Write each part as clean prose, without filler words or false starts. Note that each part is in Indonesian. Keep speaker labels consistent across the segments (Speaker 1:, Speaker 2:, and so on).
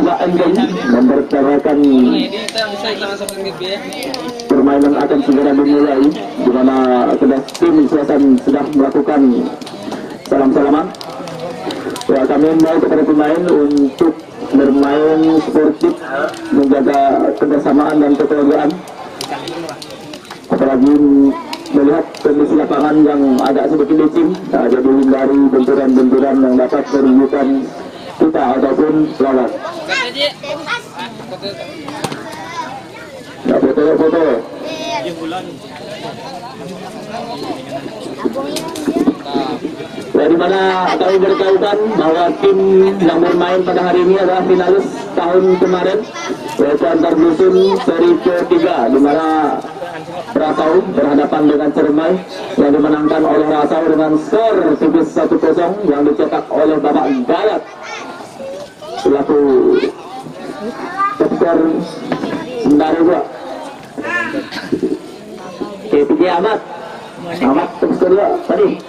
Speaker 1: juga Enggen memperkarakan permainan akan segera dimulai, di mana kedua tim sedang melakukan salam-salaman. Ya, kami mau kepada pemain untuk bermain sportif, menjaga kebersamaan dan kekeluargaan. Apalagi melihat kondisi lapangan yang agak sedikit licin, jadi hindari benturan-benturan yang dapat merugikan kita ataupun lawan. Ya, foto. Ya, di mana kami beritahukan bahwa tim yang bermain pada hari ini adalah finalis tahun kemarin, yaitu antar dusun seri ketiga, di mana Rasau berhadapan dengan Ciremai yang dimenangkan oleh Rasau dengan skor tipis 1-0 yang dicetak oleh Bapak Gayat selaku skor sementara dua. Oke, Piki Ahmad skor dua tadi.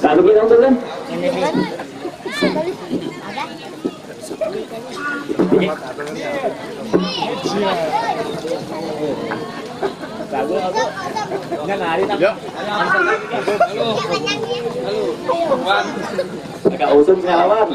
Speaker 1: Kali kita untuk kan? Agak usung lawan.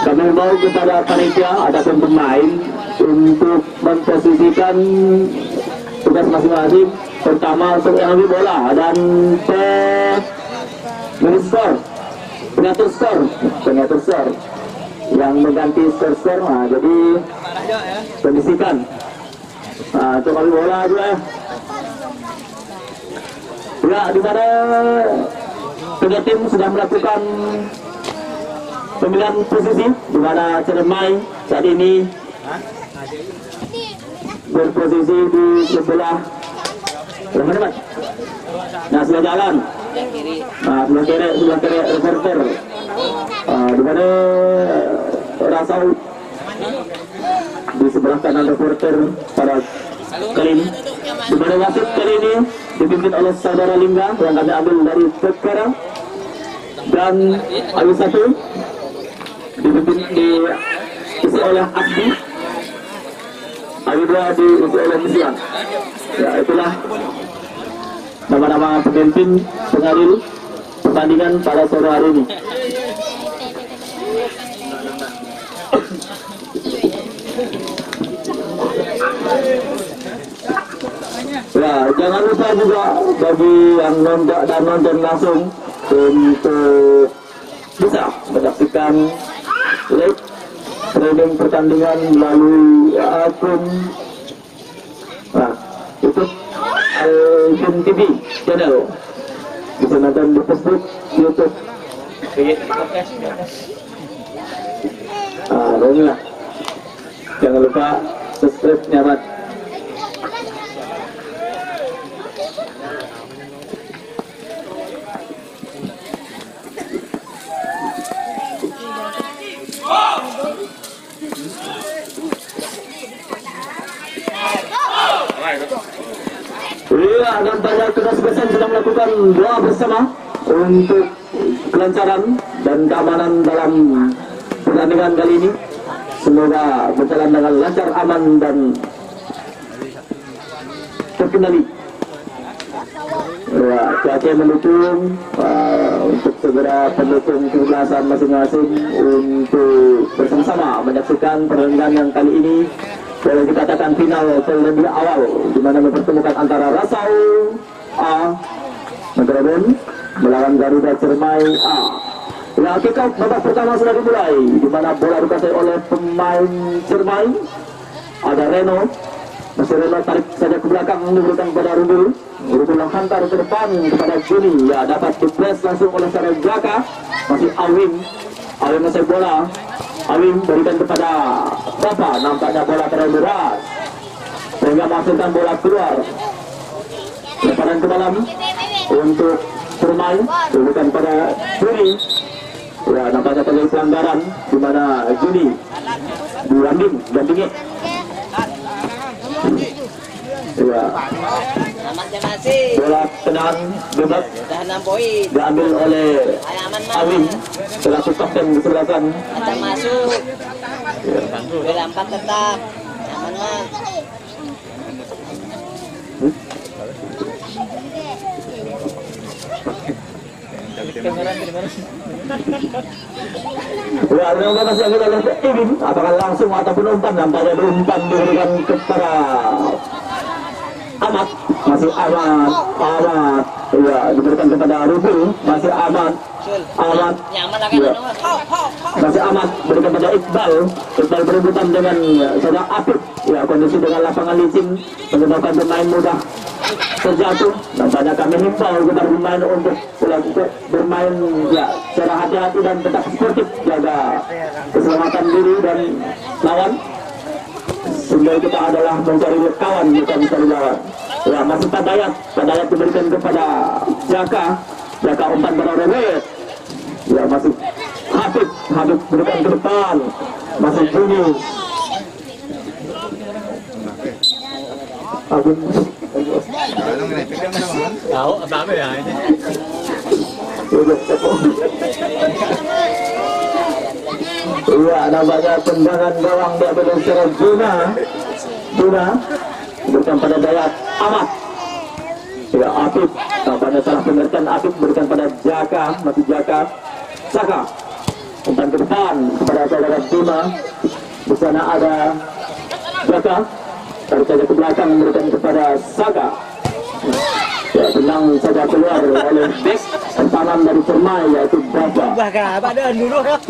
Speaker 1: Kami mau kepada panitia ataupun pemain untuk memposisikan tugas masing-masing. Pertama untuk yang ambil bola dan pengatur skor yang mengganti skor. Nah, jadi kondisikan. Nah, coba ambil bola juga ya. Ya, di mana kedua tim sudah melakukan pemilihan posisi, di mana Ciremai saat ini berposisi di sebelah mana? Nah, sebelah jalan. Nah, sebelah kiri reporter. Di mana Rasau di sebelah kanan reporter pada kali ini. Di mana wasit kali ini dipimpin oleh saudara Lingga yang kami ambil dari Pekara, dan Ayu satu diisi oleh Asdi, Ayu dua diisi oleh Misian. Ya, itulah nama-nama pemimpin pengadil pertandingan pada sore hari ini. Ya, jangan lupa juga bagi yang nonton langsung untuk bisa menyaksikan live streaming pertandingan melalui akun YouTube Alvin TV channel. Bisa nonton di Facebook, YouTube. Baiklah. Jangan lupa subscribe nyaman. Iya, dan banyak tugas besan sedang melakukan doa bersama untuk kelancaran dan keamanan dalam pertandingan kali ini. Semoga berjalan dengan lancar, aman, dan terkendali. Ya, cuaca mendukung untuk segera pendukung kesebelasan masing-masing untuk bersama-sama menyaksikan pertandingan yang kali ini boleh dikatakan final terlebih awal, di mana mempertemukan antara Rasau A Megaron melawan Garuda Ciremai A. Ya, kick-off babak pertama sudah dimulai, di mana bola dikuasai oleh pemain Ciremai. Ada Reno, masih Reno tarik saja ke belakang, memberikan kepada Rundul yang hantar ke depan kepada Juni. Ya, dapat dipres langsung oleh Sarajaka. Masih Awin masih bola. Awin berikan kepada Bapak, nampaknya bola terlalu deras sehingga menghasilkan bola keluar. Lemparan ke dalam untuk Ciremai, berikan pada Juni. Ya, nampaknya terjadi pelanggaran di mana Juni didampingi. Ya.
Speaker 2: Amatnya masih.
Speaker 1: Bola tendangan bebas
Speaker 2: Udah 6 poin.
Speaker 1: diambil oleh
Speaker 2: Ay, aman mah.
Speaker 1: Awin selaku kapten kesebelasan.
Speaker 2: Tetap masuk. Bola 4 tetap. Aman mah.
Speaker 1: Ya, terima kasih yang kita lihat ini apakah langsung ataupun umpan, nampaknya umpan diberikan kepada Ahmad, masih Ahmad, ya diberikan kepada Rufil, masih Ahmad,
Speaker 2: Nyaman lah kan.
Speaker 1: ya. Masih Ahmad berikan kepada Iqbal berebutan dengan saudara Apip, ya kondisi dengan lapangan licin menyebabkan pemain mudah terjatuh. Nampaknya kami himbau kepada pemain untuk bermain ya secara hati-hati dan tetap sportif, jaga keselamatan diri dan lawan. Sehingga kita adalah mencari kawan, bukan mencari lawan. Ya masih Padayat diberikan kepada Jaka umpan pada Rewet. Ya masih Habib berikan ke depan, masih Juni.
Speaker 3: Tahu apa ya ini?
Speaker 1: Iya, nampaknya tendangan gawang diambil oleh Juna berikan pada Dayat Ahmad. Ya, Apip nampaknya salah pemberikan. Apip berikan pada Jaka, masih Jaka umpan ke depan kepada saudara Juna. Di sana ada Jaka, tarik saja ke belakang berikan kepada Saka. Ya, tenang saja keluar oleh bek pertahanan dari Cermai, yaitu Baba.
Speaker 2: Apa ada dulu kan?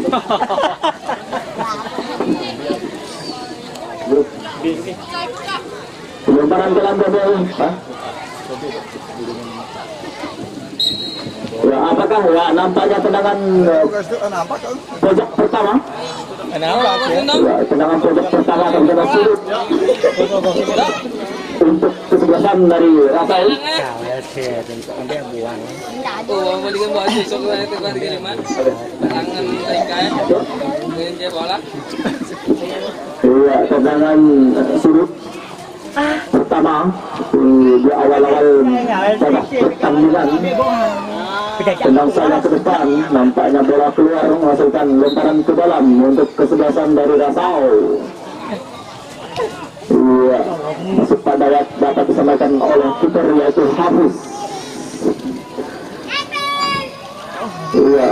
Speaker 1: Lemparan ke dalam bebel. Ya, apakah ya nampaknya tendangan pojok pertama? Ya, tendangan pojok pertama terkena surut untuk kesebelasan dari Rafael.
Speaker 4: Balikan baju sok itu kan di lima. Tangan ringkai. Dengan dia bola.
Speaker 1: Iya, tendangan surut pertama di awal-awal babak pertandingan. Tendang saja ke depan, nampaknya bola keluar menghasilkan lemparan ke dalam untuk kesebelasan dari Rasau. Iya, masuk pada dapat disampaikan oleh kiper yaitu Hafiz. Iya.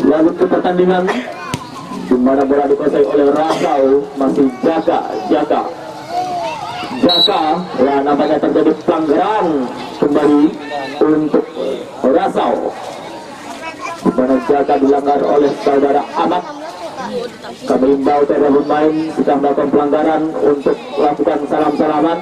Speaker 1: Lanjut ke pertandingan di mana bola dikuasai oleh Rasau, masih Jaka. Ya nampaknya terjadi pelanggaran kembali untuk Rasau. Di mana Jaka dilanggar oleh saudara Ahmad. Kami himbau kepada pemain sedang melakukan pelanggaran untuk melakukan salam-salaman.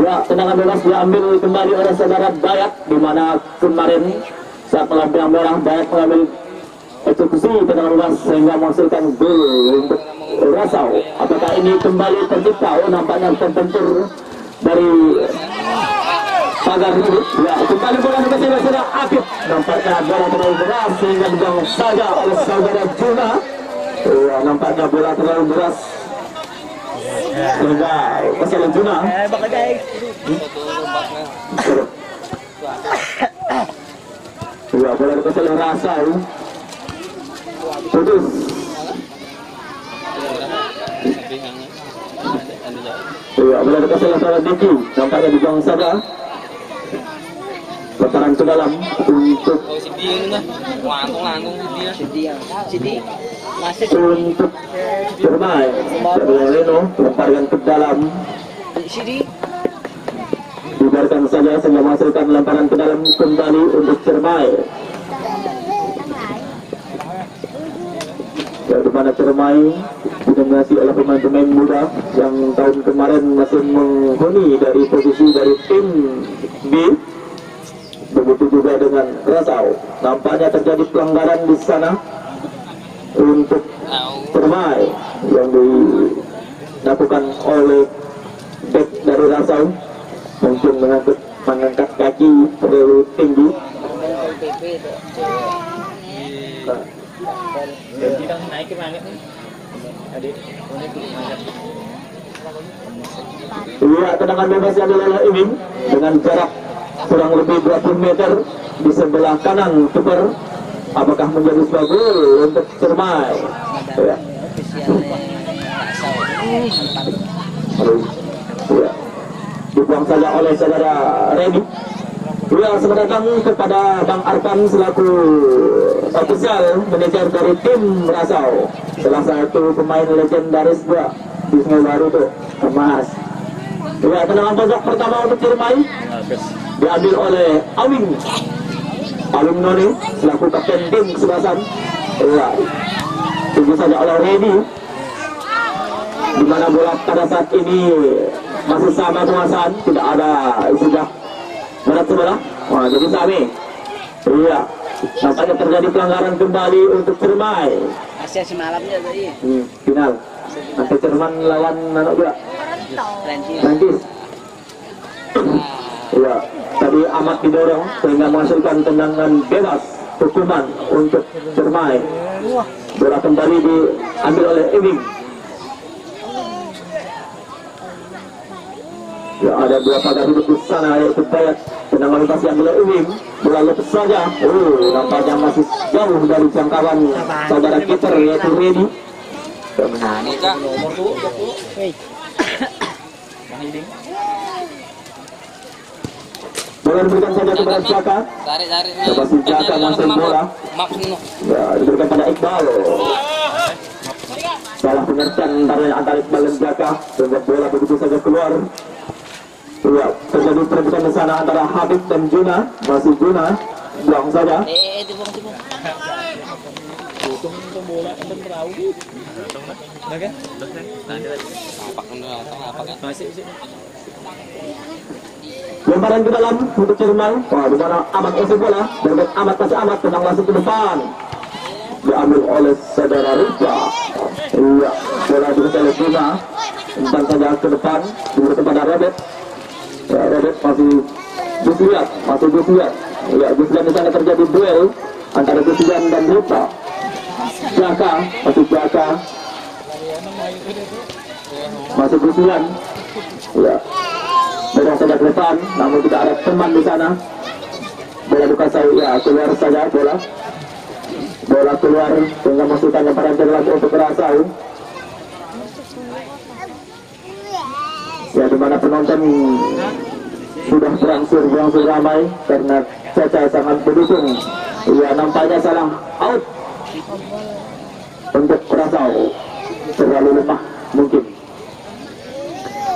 Speaker 1: Ya, tendangan bebas diambil kembali oleh saudara Dayat, di mana kemarin saat melampiang merah Dayat mengambil eksekusi tendangan bebas sehingga menghasilkan gol untuk Rasau. Apakah ini kembali tercipta? Oh, nampaknya terbentur dari pagar ini. Ya, kembali bola dikasih oleh saudara Akif. Nampaknya bola terlalu deras sehingga dibuang saja oleh saudara Juna. Ya, nampaknya bola terlalu deras sehingga kesalahan Juna. Ya, bola dikasih oleh Rasau. Putus. Ya, bola dikasih oleh saudara Diki. Nampaknya dibuang saja. Lemparan ke dalam untuk untuk Cermai. Leno lemparkan ke dalam. Dibiarkan saja sehingga menghasilkan lemparan ke dalam kembali untuk Cermai. Ya, di mana Cermai didominasi oleh pemain-pemain muda yang tahun kemarin masih menghuni dari posisi dari tim B. Begitu juga dengan Rasau. Nampaknya terjadi pelanggaran di sana untuk Cermai yang dilakukan oleh bek dari Rasau, mungkin mengangkut mengangkat kaki terlalu tinggi.
Speaker 3: Dan kita naik ke mana nih? Adik,
Speaker 1: Iya, tendangan bebas yang dilakukan ini dengan jarak kurang lebih 20 meter di sebelah kanan kiper. Apakah menjadi sebuah gol untuk Ciremai? Ya. Ya. Dibuang saja oleh saudara Redi. Ya, selamat datang kepada Bang Arkan selaku ofisial manajer dari tim Rasau. Salah satu pemain legendaris juga di Sungai Baru tuh, Mas. Ya, tendangan pojok pertama untuk Ciremai diambil oleh Awing Noni selaku kapten tim kesebelasan. Ya, tunggu saja oleh Redi, di mana bola pada saat ini masih sama penguasaan, tidak ada istilah berat sebelah. Wah, jadi sami. Iya, nampaknya terjadi pelanggaran kembali untuk Ciremai.
Speaker 2: Asia semalamnya tadi.
Speaker 1: Final nanti Jerman lawan mana juga? Prancis. Iya, tadi amat didorong sehingga menghasilkan tendangan bebas hukuman untuk Ciremai. Bola kembali diambil oleh Ewing. Ya, ada dua pagar hidup di sana yaitu Bayat. Tendangan bebas yang oleh Ewing, bola lepas saja. Nampaknya masih jauh dari jangkauan saudara kiper yaitu Redi.
Speaker 2: Menarik nomor tuh.
Speaker 1: Bola diberikan saja kepada Jaka.
Speaker 4: Tarik.
Speaker 1: Lepas Jaka masuk bola. Ya, diberikan pada Iqbal. Salah pengertian antara Iqbal dan Jaka sehingga bola begitu saja keluar. Ya, terjadi perebutan di sana antara Habib dan Juna. Masih Juna, buang saja.
Speaker 2: Dibuang.
Speaker 3: bola kan perahu. Dah kan?
Speaker 1: Lemparan ke dalam untuk Ciremai. Wah, di mana Amat kasih bola, dan Amat kasih Amat tenang langsung ke depan. Diambil oleh saudara Rika. Iya, bola diberikan oleh Bima. Umpan saja ke depan, diberikan kepada Robert. Ya, Robert masih Gusliat. Ya, Gusliat di sana terjadi duel antara Gusliat dan Rika. Jaka, masih Jaka. Masih Gusliat. Ya. Dorong saja ke depan, namun tidak ada teman di sana. Bola dikasih, ya keluar saja bola. Bola keluar sehingga masukkan lemparan lagi untuk Rasau. Ya, di mana penonton sudah berangsur ramai karena Caca sangat mendukung. Ya, nampaknya salah out untuk Rasau, terlalu lemah mungkin.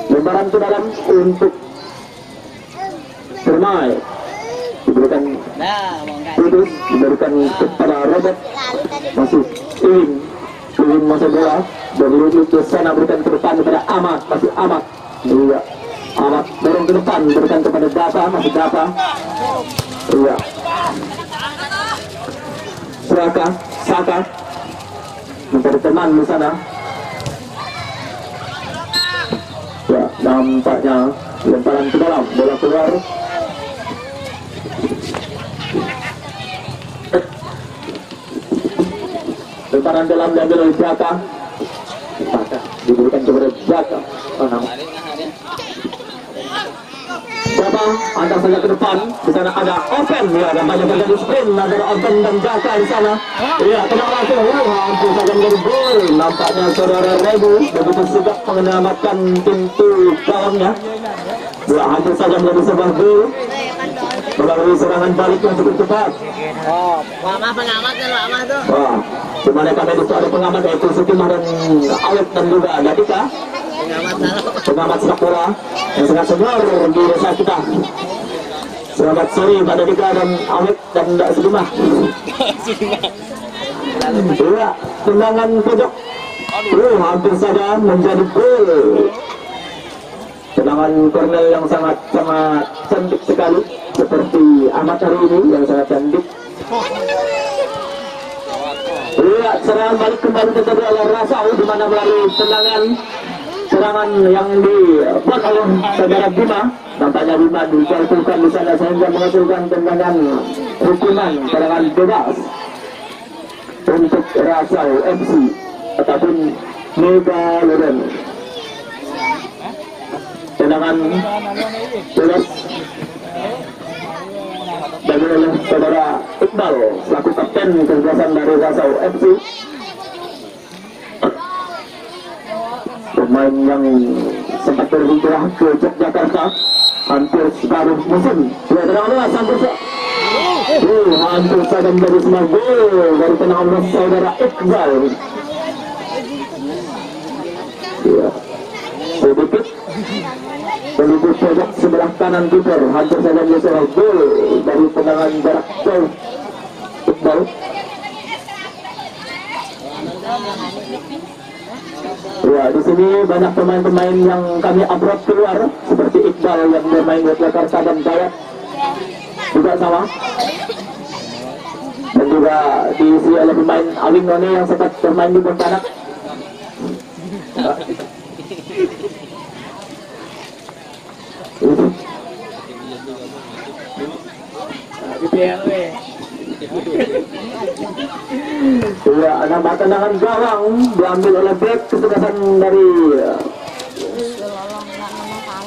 Speaker 1: Lemparan ke dalam untuk Ciremai, diberikan putus, diberikan kepada Robert. Masih Iwin masuk bola dari Ludwig ke sana, berikan ke depan kepada Amat. Masih Amat, iya Amat dorong ke depan, berikan kepada Data. Masih Data, iya Saka mencari teman di sana. Ya, nampaknya lemparan ke dalam, bola keluar. Lemparan dalam diambil oleh Jaka. Diberikan kepada Jaka. Jaka antar saja ke depan. Di sana ada Open, ya, dan banyak terjadi sprint antara Open dan Jaka di sana. Iya, tenang langsung. Hampir saja menjadi gol. Nampaknya saudara Rebu begitu sigap menyelamatkan pintu gawangnya. Ya, hampir saja menjadi sebuah gol melalui serangan balik yang cukup cepat.
Speaker 2: Oh, lama pengamat kan lama tuh.
Speaker 1: Wah, dimana kami itu ada pengamat yaitu Sutimah dan Awet dan juga Gadika. Pengamat sepak bola yang sangat senior di desa kita. Selamat sore Pak Gadika dan Awet dan Mbak Sutimah. Iya, tendangan pojok. Hampir saja menjadi gol. Tendangan Cornel yang sangat cantik sekali, seperti Amat hari ini yang sangat cantik. Iya, serangan balik kembali terjadi oleh Rasau, di mana melalui tendangan serangan yang dibuat oleh saudara Bima. Nampaknya Bima dijatuhkan di sana sehingga menghasilkan tendangan hukuman serangan bebas untuk Rasau FC ataupun Megalodon. Tendangan bebas bagi oleh saudara Iqbal selaku kapten kesebelasan dari Rasau FC. Pemain yang sempat berhijrah ke Yogyakarta hampir separuh musim. Dua tendangan hampir saja menjadi semua gol dari tendangan saudara Iqbal. Ya, sedikit menuju pojok sebelah kanan kiper, hampir saja menjadi semua gol dari tendangan jarak jauh Iqbal. Ya, di sini banyak pemain-pemain yang kami upload keluar seperti Iqbal yang bermain di Jakarta dan Dayat juga sama, dan juga diisi oleh pemain Awing None yang sempat bermain di Pontianak. Ya, nama tendangan gawang diambil oleh bek kesebelasan dari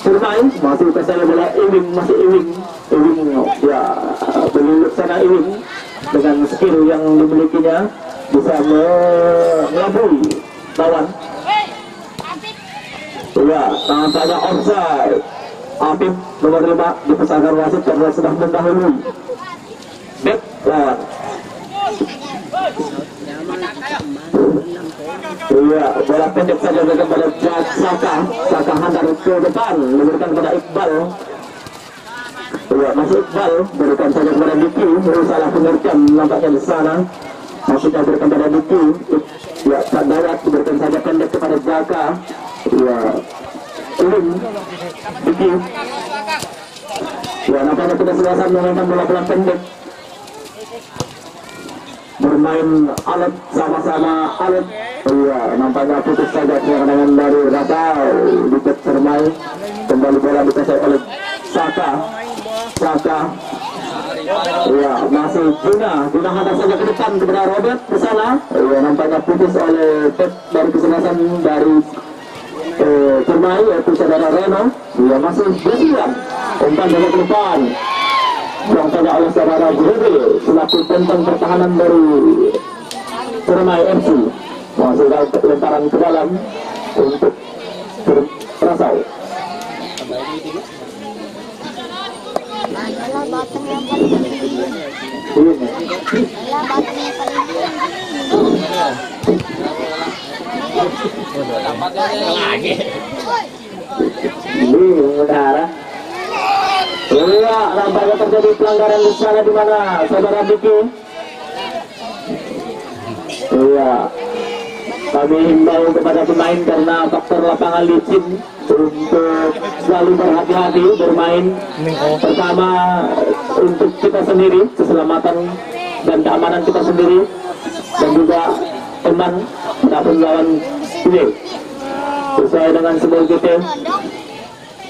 Speaker 1: Surmai, masih ke sana bola Iwing, masih Iwing ya, beluluk sana Iwing dengan skill yang dimilikinya bisa mengelabui lawan. Ya, tampaknya offside. Apip nomor 5 dipesahkan wasit karena sudah mendahului bek lawan. Iya, bola pendek saja kepada Saka hantar ke depan, memberikan kepada Iqbal. Iya, masih Iqbal, berikan saja kepada Diki. Salah pengertian nampaknya di sana. Maksudnya berikan kepada Diki. Ya, Dayat berikan saja pendek kepada Jaka. Iya, Diki. Ya, nampaknya kita selesai memainkan bola-bola pendek. Bermain alat sama-sama alat. Iya, nampaknya putus saja serangan dari Rasau. Dikit Surmai, kembali bola dikuasai oleh Saka. Iya, masih Guna hantar saja ke depan kepada Robert ke sana. Iya, nampaknya putus oleh bek dari kesebelasan dari Surmai, yaitu saudara Reno. Iya, masih bersiap umpan saja ke depan yang saja oleh saudara Gede selaku tentang pertahanan dari Surmai FC. Masih lemparan ke dalam untuk Rasau. Udara. Iya, nampaknya terjadi pelanggaran di sana di mana saudara Diki. Iya, kami himbau kepada pemain karena faktor lapangan licin untuk selalu berhati-hati bermain. Pertama untuk kita sendiri, keselamatan dan keamanan kita sendiri, dan juga teman ataupun lawan ini. Sesuai dengan simbol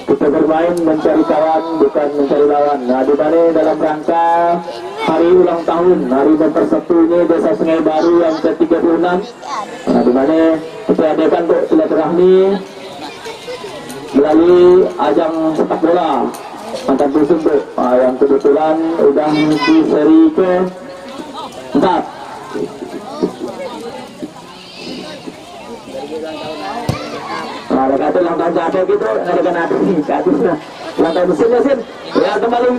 Speaker 1: kita bermain mencari kawan bukan mencari lawan. Nah, di mana dalam rangka hari ulang tahun, hari mempersatu ini Desa Sungai Baru yang ke-36. Nah, di mana kita adakan untuk silaturahmi melalui ajang sepak bola antar dusun tuh, yang kebetulan udah di seri ke-4. Nah, kata ulang tahun capek gitu, ada kan ada nih, katusnya ulang tahun mesin. Ya, kembali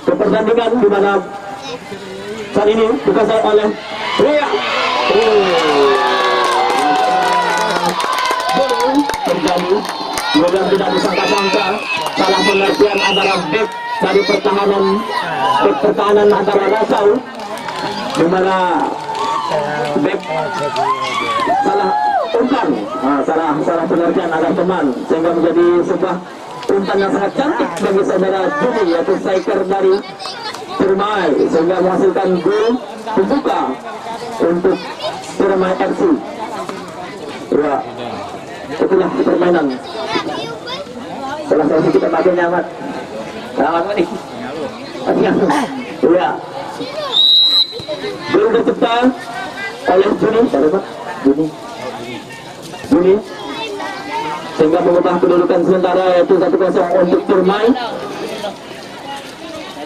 Speaker 1: ke pertandingan di mana saat ini dikuasai oleh Ria. Terjadi, juga tidak disangka-sangka salah pengertian antara bek dari pertahanan antara Rasau, di mana bek salah umpan, salah pengertian agar teman sehingga menjadi sebuah umpan yang sangat cantik bagi saudara Juni, yaitu striker dari Surmai, sehingga menghasilkan gol pembuka untuk Surmai FC. Ya, itulah permainan. Salah satu kita pakai nyamat. Nah, apa nih? Iya. Baru dicipta oleh Juni, siapa? Juni. Sehingga mengubah kedudukan sementara yaitu 1-0 untuk Ciremai.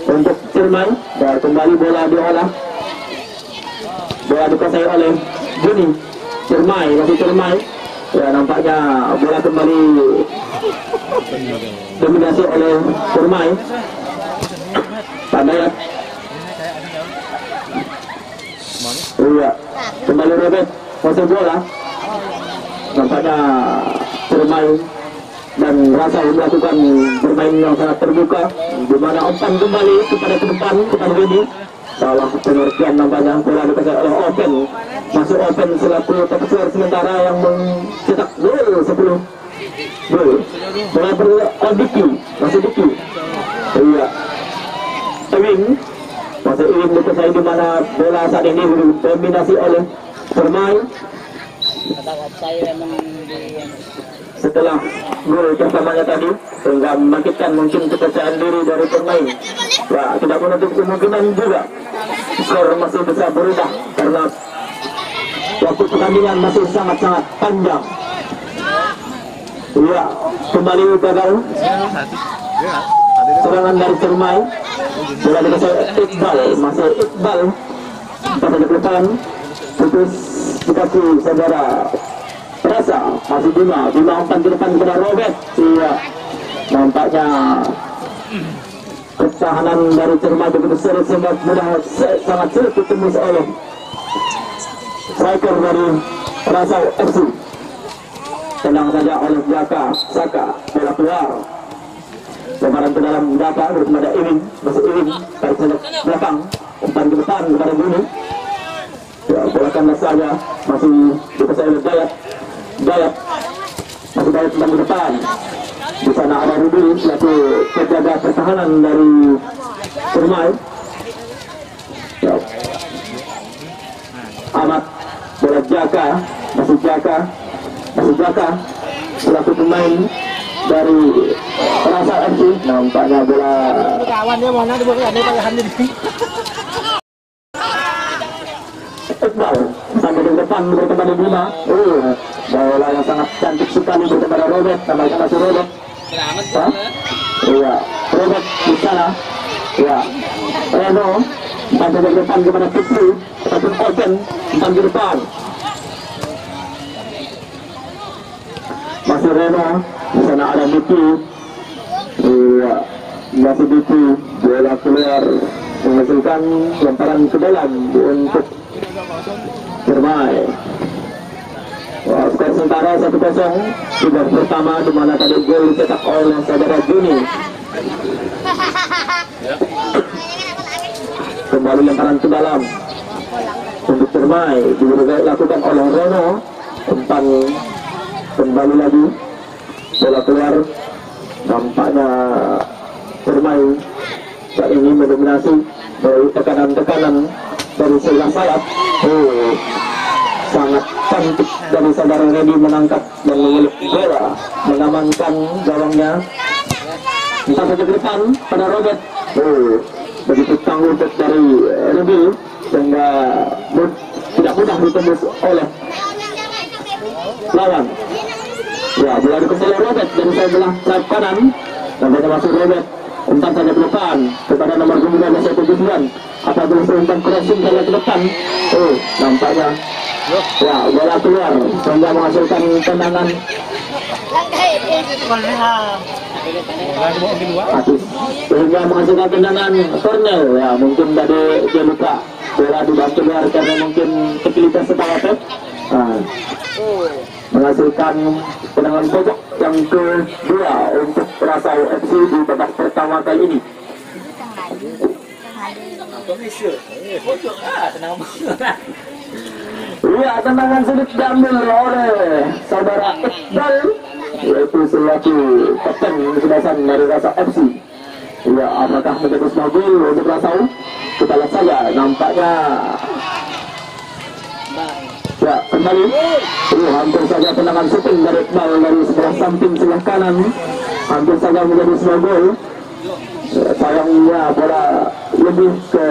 Speaker 1: Untuk Ciremai, dan kembali bola diolah. Bola dikuasai oleh Juni. Ciremai, masih Ciremai. Ya, nampaknya bola kembali dominasi oleh Ciremai. Pandayat. Iya, kembali Robert masuk bola. Nampaknya Ciremai dan Rasa melakukan bermain yang sangat terbuka, di mana umpan kembali kepada ke depan kepada Winnie. Salah pengertian nampaknya bola dikasih oleh Open. Masuk Open selaku top scorer sementara yang mencetak gol 10 gol. Bola Diki, masih Diki. Iya. Ewing, masih Ewing dikuasai di mana bola saat ini didominasi oleh Ciremai. Setelah gol pertamanya tadi, sehingga membangkitkan mungkin kepercayaan diri dari pemain. Ya, tidak menutup kemungkinan juga skor masih bisa berubah karena waktu pertandingan masih sangat-sangat panjang. Ya, kembali gagal. Serangan dari Ciremai. Bola dikasih Iqbal, masih Iqbal. Pada depan, putus dikasih saudara Rasa, masih Bima umpan ke depan kepada Robert. Iya, nampaknya pertahanan dari Ciremai begitu sulit sehingga sangat sulit ditembus oleh striker dari Rasa FC. Tenang saja oleh Jaka Saka, bola keluar. Lebaran ke dalam Jaka kepada Iwin, masih Iwin tarik saja belakang, umpan ke depan kepada Buni. Ya, bola kandas saja masih dikuasai oleh Dayat masih Dayat ke depan. Di sana ada Rudi selaku penjaga pertahanan dari Ciremai. Ya. Ahmad, bola Jaka, masih Jaka selaku pemain dari Rasa FC. Nampaknya bola
Speaker 3: Kawan dia mana dia bukan ada tangan di sini.
Speaker 1: Iqbal sampai di depan berkembali Bima. Bola yang sangat cantik sekali kepada Robert, namanya masih Robert. Iya, Robert di sana. Ya, Reno sampai di depan kepada Fikri, ataupun Open umpan di depan. Masih Reno, di sana ada Diki. Iya, masih Diki. Bola keluar menghasilkan lemparan ke dalam untuk Ciremai. Skor sementara 1-0 di babak pertama di mana tadi gol dicetak oleh saudara Juni. Kembali lemparan ke dalam untuk Ciremai dilakukan oleh Reno. Umpan kembali lagi, bola keluar. Nampaknya Ciremai saat ini mendominasi dari tekanan-tekanan dari sebelah sayap. Sangat cantik dari saudara Redi menangkap dan mengeluk bola, mengamankan gawangnya. Entah saja ke depan pada Robert. Begitu tangguh dari Redi sehingga tidak mudah ditembus oleh lawan. Ya, bola dikembali Robert dari sebelah sayap kanan. Nampaknya masuk Robert. Umpan saja ke depan kepada nomor 9 apabila umpan crossing saja ke depan. Nampaknya ya bola keluar sehingga menghasilkan tendangan sehingga menghasilkan tendangan corner. Ya, mungkin tadi dia lupa bola dibantu keluar karena mungkin kepilitan setengah menghasilkan tendangan pojok yang kedua untuk Rasa FC di babak pertama kali ini. Iya, tendangan sulit diambil oleh saudara Iqbal, yaitu selaku kapten kesebelasan dari Rasa FC. Iya, apakah menjadi sebuah gol untuk Rasa? Kita lihat saja, nampaknya Ya, kembali. Hampir saja tendangan shooting dari Iqbal dari sebelah samping sebelah kanan. Hampir saja menjadi sebuah gol. Sayangnya bola lebih ke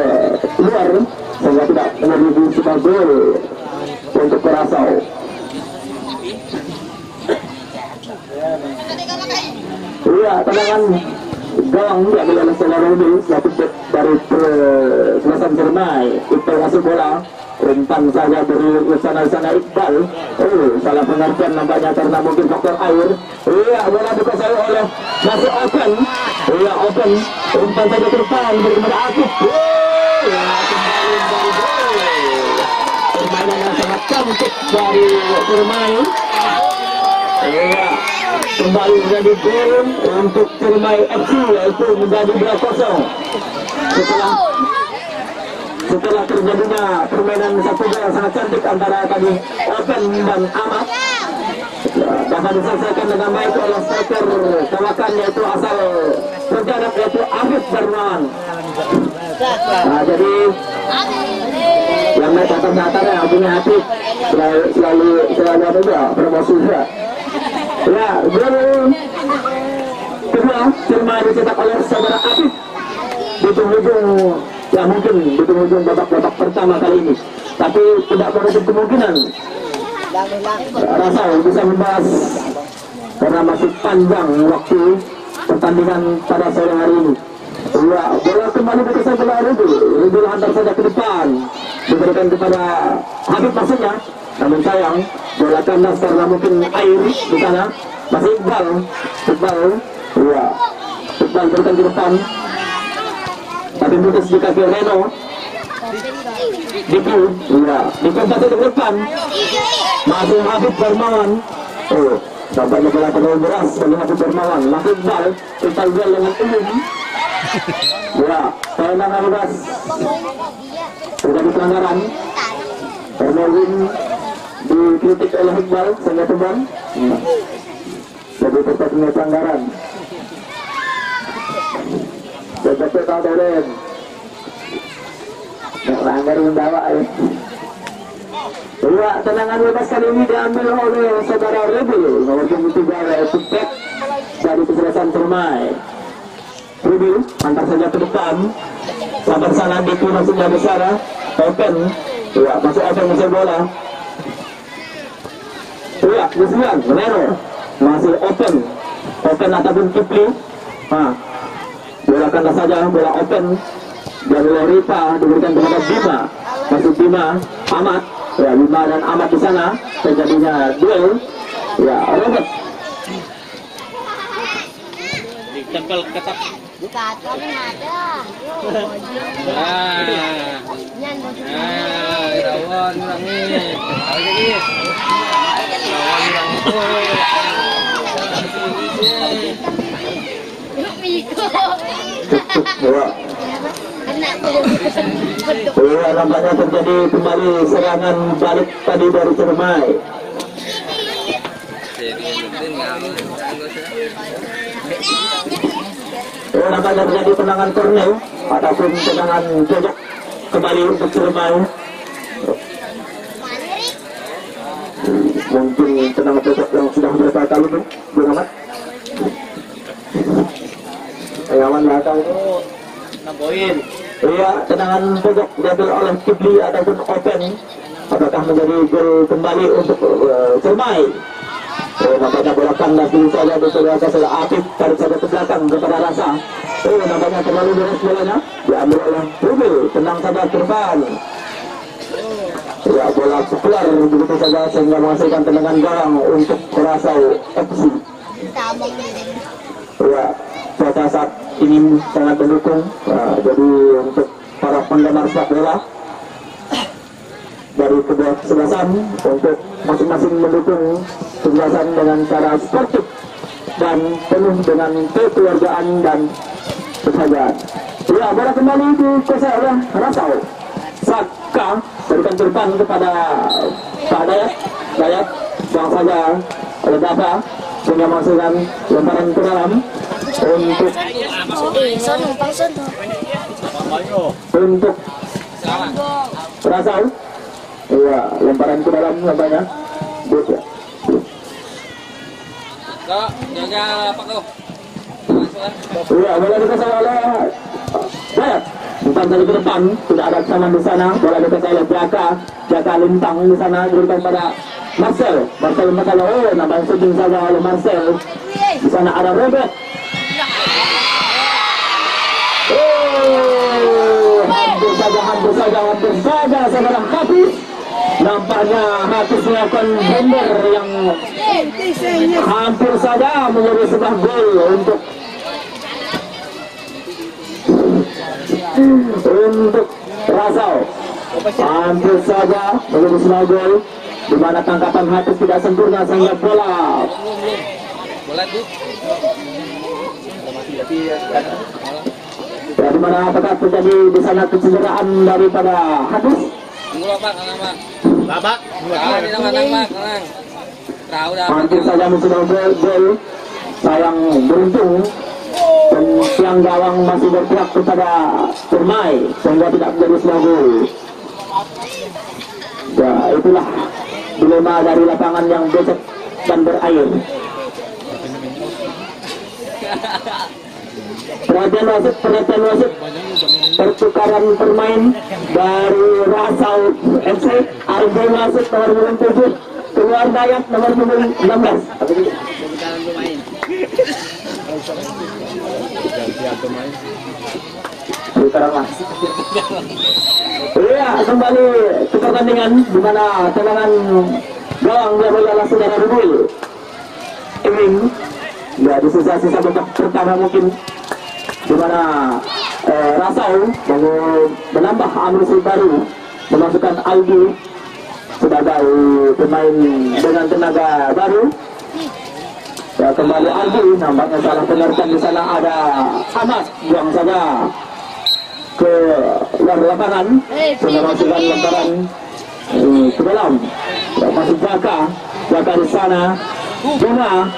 Speaker 1: luar sehingga tidak menjadi sebuah gol untuk Curaçao. Iya, tendangan gawang diambil oleh Saudara Rudi selaku bek dari Selasan Cermai. Iqbal masuk bola, umpan saja dari sana Iqbal. Salah pengertian nampaknya karena mungkin faktor air. Iya, bola dikuasai oleh masih open. Iya, open. Umpan saja ke depan beri kepada Akif. Kembali dari gol. Permainan yang sangat cantik dari Cermai. Iya, kembali menjadi gol untuk Cermai FC, yaitu menjadi 2-0 setelah terjadinya permainan satu gol sangat cantik antara tadi Open dan Ahmad. Dapat diselesaikan dengan baik oleh striker kawakan yaitu asal Pontianak yaitu Afif Darmawan. Nah, jadi yang naik atas ya punya hati selalu ada juga promosi juga. Ya, gol kedua Cermai dicetak oleh saudara Afif di ujung ya mungkin di ujung babak pertama kali ini, tapi tidak menutup kemungkinan Curaçao bisa membahas karena masih panjang waktu pertandingan pada sore hari ini. Ya, bola kembali berkesan bola Rudi hantar saja ke depan diberikan kepada Habib maksudnya, namun sayang bola kandas karena mungkin air di sana. Masih Iqbal ya, Iqbal berikan ke depan tapi putus di kaki Reno. Diki, iya, Diki pasti ke depan. Masih Habib Darmawan. Nampaknya bola terlalu beras bagi Habib Darmawan. Masih Iqbal gol dengan umum. Ya, tendangan bebas. Sudah di pelanggaran. Erwin dikritik oleh Iqbal sehingga teman. Jadi tetapnya pelanggaran. Betul kau Dolen. Melanggar membawa ya. Dua tendangan bebas kali ini diambil oleh saudara Rebel nomor 23 yaitu back dari Kesebelasan Cermai. Rebel antar saja ke depan. Sabar sana Diki maksudnya besar. Open. Ya, masuk open masuk bola. Ya, Lucian Reno masih open ataupun Kipli. Bola kandas saja, bola open dari Loripa diberikan kepada Bima. Masuk Bima, Ahmad. Ya, Bima dan Ahmad di sana terjadinya duel. Ya, Robert.
Speaker 3: Ditempel ketat.
Speaker 4: Rawan ulangi.
Speaker 1: Nampaknya terjadi kembali serangan balik tadi dari Cermai. Nampaknya terjadi tendangan corner ataupun tendangan pojok kembali untuk Cermai. Mungkin tendangan pojok yang sudah berapa kali tuh, Bung Ahmad? Awan belakang itu
Speaker 3: 6 poin.
Speaker 1: Iya, tendangan pojok diambil oleh Kibli ataupun Open. Apakah menjadi gol kembali untuk Cermai? Nampaknya bola kandas dulu saja dari Afif tarik saja ke belakang kepada Rasa. Nampaknya terlalu beres bolanya diambil oleh Rubil, tenang saja ke depan. Ya, bola keluar begitu saja sehingga menghasilkan tendangan gawang untuk Curaçao FC. Ya, cuaca saat ini sangat mendukung. Jadi untuk para penggemar sepak bola dari kedua kesebelasan untuk masing-masing mendukung kesebelasan dengan cara sportif dan penuh dengan kekeluargaan dan kebahagiaan. Ya, bola kembali dikuasai oleh Curaçao. Saka berikan ke depan kepada Pak Dayat buang saja oleh Bapak sehingga masukkan lemparan ke dalam untuk Curaçao. Iya, lemparan ke dalam nampaknya. Good ya.
Speaker 4: Kok, jaga apa kau?
Speaker 1: Iya, bola dikasih oleh Bayat. Bukan saja ke depan, sudah ada kesamaan di sana. Bola dikasih oleh Jaka Lintang di sana diberikan pada Marcel. Marcel namanya shooting saja oleh Marcel. Di sana ada Robert. Hampir saja saudara Hafiz. Nampaknya Hafiz melakukan blunder yang hampir saja menjadi sebuah gol untuk Rasau. Hampir saja menjadi sebuah gol di mana tangkapan Hafiz tidak sempurna sehingga bola.
Speaker 4: Bola tuh.
Speaker 1: Ya, di mana apakah terjadi di sana kecederaan daripada Hafiz?
Speaker 4: Tunggu Pak, Pak.
Speaker 3: Babak.
Speaker 4: Tenang. Tahu dah.
Speaker 1: Hampir saja sudah gol. Sayang beruntung dan tiang gawang masih berpihak kepada Permai sehingga tidak menjadi sebuah gol. Ya, itulah dilema dari lapangan yang becek dan berair. Perhatian wasit, pertukaran pemain dari Rasau FC. Argo masuk nomor 7, keluar Dayat nomor 16.
Speaker 2: Pertukaran pemain.
Speaker 1: Pertukaran wasit. Iya, kembali ke pertandingan di mana tendangan gawang dia adalah saudara Rubul. Ini ya di sisa-sisa babak pertama mungkin di mana Rasau menambah amrisi baru, memasukkan Aldi sebagai pemain dengan tenaga baru. Ya, kembali Aldi, nampaknya salah pengertian di sana ada Ahmad yang saja ke luar lapangan, sudah masukkan lemparan ke dalam. Ya, masuk Jaka di sana, Bunga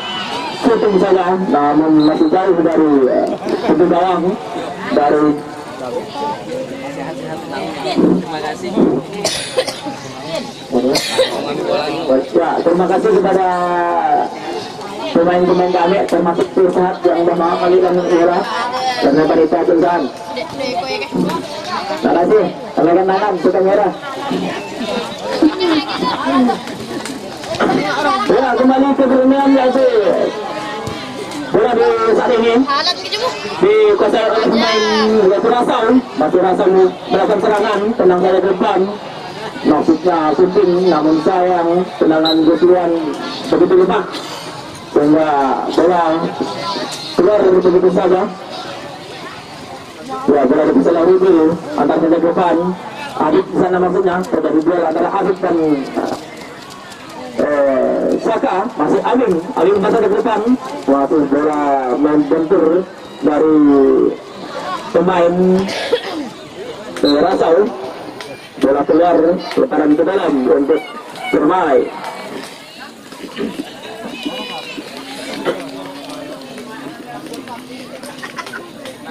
Speaker 1: shooting saja, namun masih jauh dari pintu gawang dari.
Speaker 4: Terima kasih.
Speaker 1: Ya, terima kasih kepada pemain-pemain kami, termasuk Pirsahat yang sudah mau kali kami murah dan Panita Sultan. Terima kasih, tenaga tangan suka merah. Ya, kembali ke pertandingan yaitu bola di saat ini dikuasai oleh pemain Rasau. Masih Rasau melakukan serangan, tenang saja ke depan. Maksudnya shooting, namun sayang tendangan Josuan begitu lemah sehingga bola keluar begitu saja. Ya, bola dipisah oleh Rubel antar saja ke depan. Adit di sana maksudnya terjadi duel antara Adit dan Saka. Masih Amin masa ke depan. Waktu bola membentur dari pemain Rasau. Bola keluar, lemparan ke dalam untuk Permai.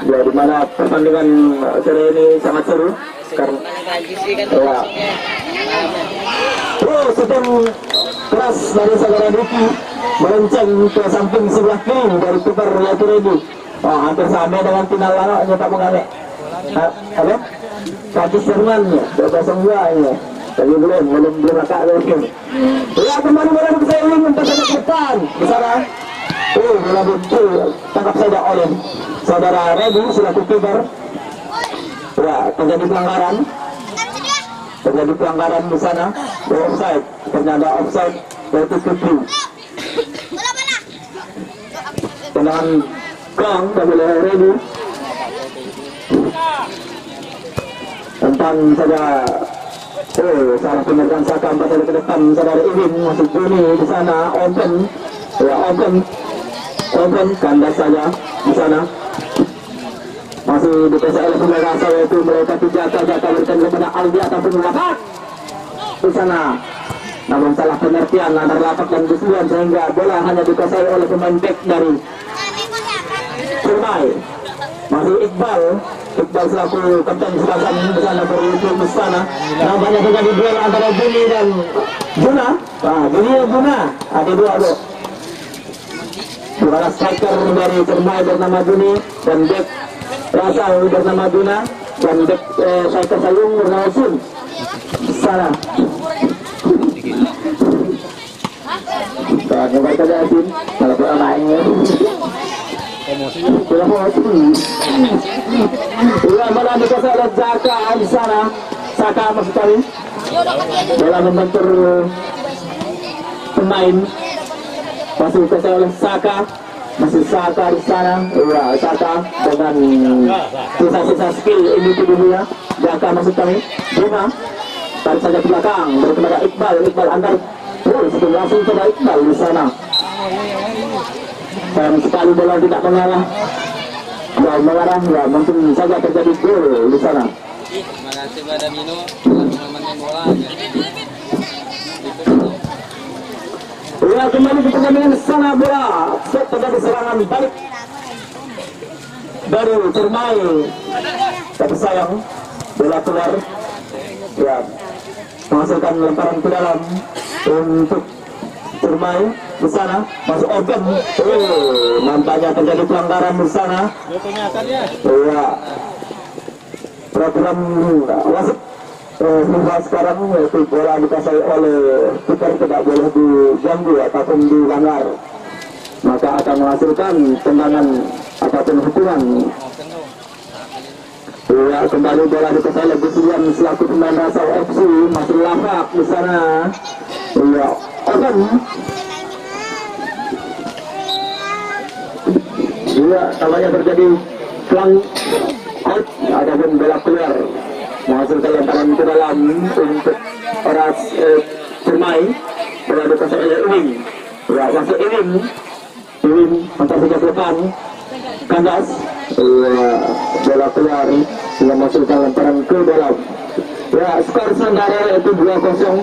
Speaker 1: Ya, di mana pertandingan sore ini sangat seru karena sedang keras dari saudara Diki melenceng ke samping sebelah kiri dari kiper Yaitu Ready. Hampir sama dengan final lalu Pak Mengalek. Apa? Kaki Jerman ya, 2-2 ya. Tapi belum akak lagi. Ya, kembali bola bersailing untuk ke depan. Di sana. Bola buntu tangkap saja oleh saudara Ready selaku kiper. Ya, terjadi pelanggaran di sana. Offside, ternyata offside yaitu Kipri. Tendangan gong dari Ready. Tentang saja salah pemegang Saka 4 kali ke depan saudara Iwin masuk Juni di sana open kandas saja di sana masih dipesai oleh pemain Rasau yaitu mereka Jaka berikan kepada Aldi ataupun Lapak di sana, namun salah pengertian antara Lapak dan Guslian sehingga bola hanya dikuasai oleh pemain back dari Permai. Masih Iqbal Iqbal selaku kapten selatan bersama beruntung Istana. Nampaknya terjadi duel antara Juni dan Juna. Juni dan Juna. Ada dua bro. Dua striker dari Cermai bernama Juni dan back Rasal bernama Juna dan back striker Sayung bernama Sun. Istana. Nyoba saja Sin. Kalau kurang lainnya. Iya, malah dikasih oleh Zaka di sana. Saka maksud kami bola membentur pemain. Masih dikasih oleh Saka. Masih Saka di sana. Iya, Saka dengan sisa-sisa skill individunya. Zaka maksud kami. Bunga tarik saja ke belakang. Baru kepada Iqbal. Iqbal antar. Sebelum langsung kepada Iqbal di sana. Sayang sekali bola tidak mengarah. Ya mengarah ya mungkin saja terjadi gol di sana.
Speaker 4: Terima kasih pada Mino teman-teman bola.
Speaker 1: Ya kembali ke pertandingan sana bola. Set terjadi serangan balik dari Cermai. Tapi sayang bola keluar. Ya menghasilkan lemparan ke dalam untuk Cermai di sana masuk open. Nampaknya terjadi pelanggaran di sana. Iya. Program wasit FIFA sekarang yaitu bola dikuasai oleh kiper tidak boleh diganggu ataupun dilanggar, maka akan menghasilkan tendangan ataupun hukuman. Iya, kembali bola dikuasai oleh Gusian selaku pemain Rasau FC, masih lafak di sana. Iya, open. Iya, namanya terjadi flank out, ada pun bola keluar menghasilkan lemparan ke dalam untuk Ras Cermai. Bola dikuasai oleh Iwing. Ya, masuk Iwing antar saja ke depan kandas. Iya, bola keluar sehingga menghasilkan lemparan ke dalam. Ya, skor sementara itu 2-0.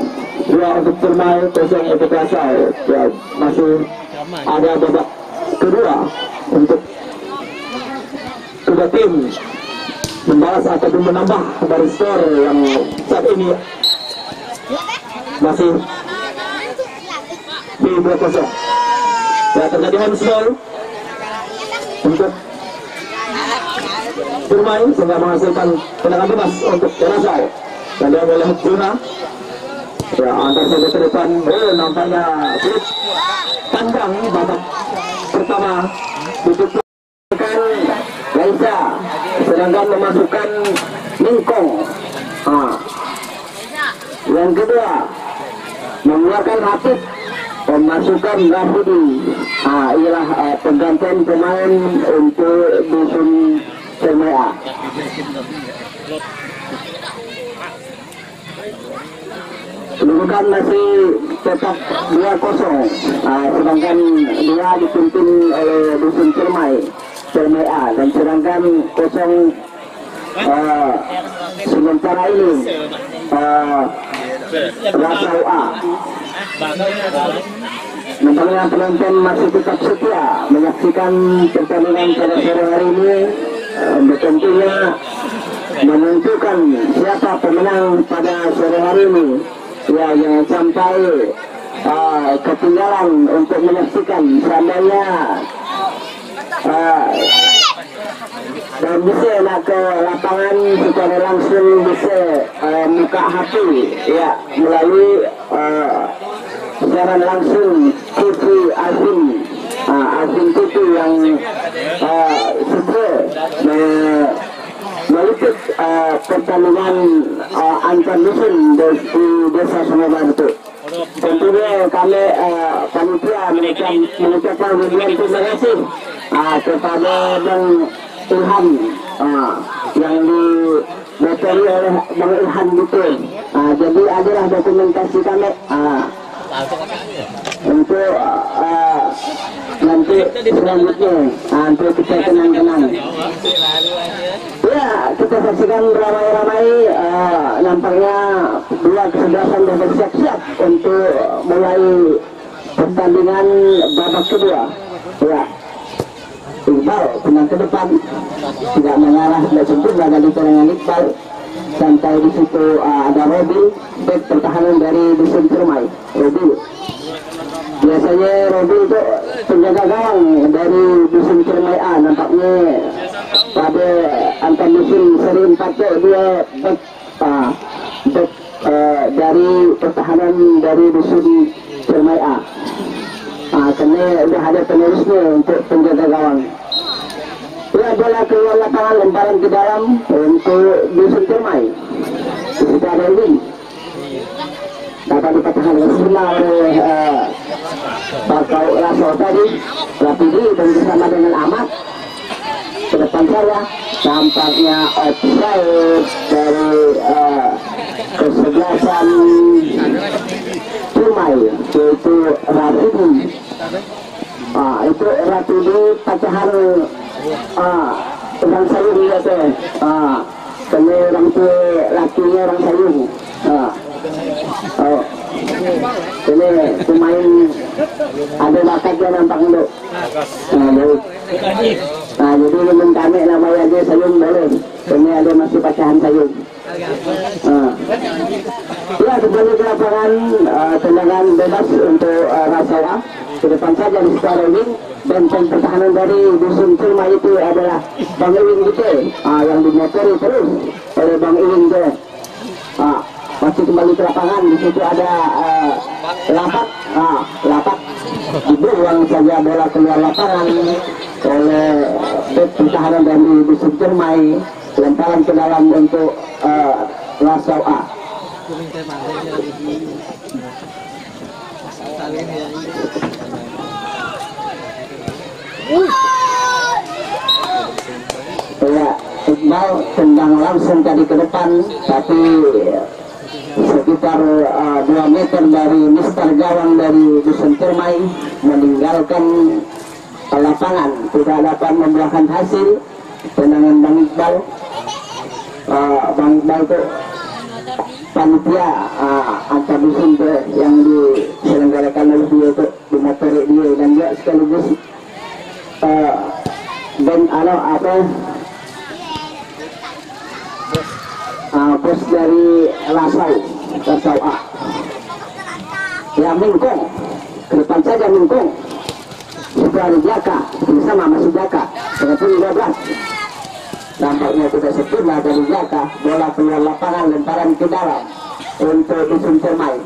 Speaker 1: 2 untuk Cermai, 0 untuk Rasau. Ya, masih ada babak kedua untuk kedua tim membalas ataupun menambah dari skor yang saat ini masih di 2-0. Ya, terjadi handsball untuk Cermai sehingga menghasilkan tendangan bebas untuk Rasau. Dan dia oleh Juna. Ya, antar saja ke depan. Nampaknya sulit tandang babak pertama ditutup Laisa, sedangkan memasukkan Mingkong. Yang kedua mengeluarkan Hafid, memasukkan Rafidi. Ialah penggantian pemain untuk dusun Cermai A. Kedudukan masih tetap 2-0, sedangkan dia dipimpin oleh dusun Cermai A, dan sedangkan 0 sementara ini Rasau A. Nampaknya penonton masih tetap setia menyaksikan pertandingan pada sore hari ini. Tentunya menentukan siapa pemenang pada sore hari ini. Ya, jangan sampai ketinggalan untuk menyaksikan. Seandainya dan bisa nak ke lapangan secara langsung, bisa buka HP ya melalui siaran langsung TV Azim TV yang meliput pertandingan antar dusun di desa Sungai Batu. Tentunya kami panitia mengucapkan ribuan terima kasih kepada Bang Ilham yang dimotori oleh Bang Ilham gitu. Jadi adalah dokumentasi kami untuk nanti selanjutnya untuk kita tenang-tenang. Ya, kita saksikan ramai-ramai. Nampaknya dua kesebelasan sudah bersiap-siap untuk mulai pertandingan babak kedua. Ya, Iqbal tenang ke depan, tidak mengarah, tidak sempurna dari serangan Iqbal. Santai di situ ada Robi, back pertahanan dari Dusun Ciremai. Robi, biasanya Robi itu penjaga gawang dari Dusun Ciremai A. Nampaknya pada antar musim seri 4 dia back dari pertahanan dari Dusun Ciremai A. Karena sudah ada penerusnya untuk penjaga gawang. Ia bola keluar lapangan, lemparan ke dalam untuk Dusun Ciremai. Di ada Win. Dapat dipatahkan sempurna oleh Bakau Rasul tadi. Rapidi dan bersama dengan Ahmad. Ke depan saya tampaknya offside dari kesebelasan Ciremai, yaitu Rapidi. Itu Rapidi pecahan orang sayung ya teh. Kena orang tua lakinya orang sayung. Ini pemain ada bakatnya nampak itu. Jadi teman kami namanya aja sayung boleh. Kami ada masih pecahan sayung. Ya, kembali ke lapangan, tendangan bebas untuk Rasawa. Ke depan saja di sekitar wing, dan pertahanan dari Dusun Ciremai itu adalah Bang Iwin gitu, yang dimotori terus oleh Bang Iwin gitu. Masih kembali ke lapangan, di situ ada lapak dibuang saja bola keluar lapangan oleh back pertahanan dari Dusun Ciremai, lemparan ke dalam untuk Rasawa. Ya, Iqbal tendang langsung tadi ke depan, tapi sekitar 2 meter dari Mister Gawang dari Dusun Ciremai meninggalkan lapangan, tidak dapat membuahkan hasil. Tendangan Bang Iqbal, Bang Iqbal itu panitia antar dusun yang diselenggarakan oleh dia itu dimotori dia, dan dia sekaligus dan bos dari Rasau A. Ya, Mingkong ke depan saja, Mingkong sudah ada Jaka bersama masih Jaka dengan 12. Nampaknya tidak sempurna dari Jaka, bola keluar lapangan, lemparan ke dalam untuk Dusun Ciremai.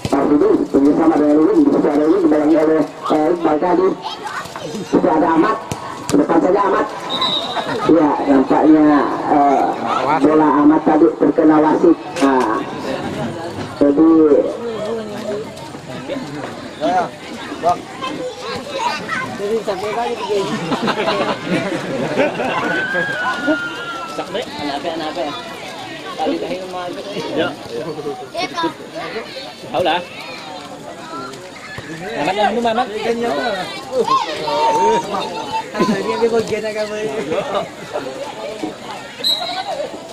Speaker 1: Parfidi bersama dengan Win, sudah ada Win dibayangi oleh Iqbal tadi. Sudah ada Ahmad, ke depan saja Ahmad. Ya, nampaknya bola Ahmad tadi terkena wasit. Jadi
Speaker 2: sampai kali begini.
Speaker 3: Sakit.
Speaker 2: Anak-anak. Tadi kahit mau itu.
Speaker 3: Ya. Tahu lah. Amat yang minum amat.
Speaker 2: Ganyan na. Hindi ko bagyan na kami.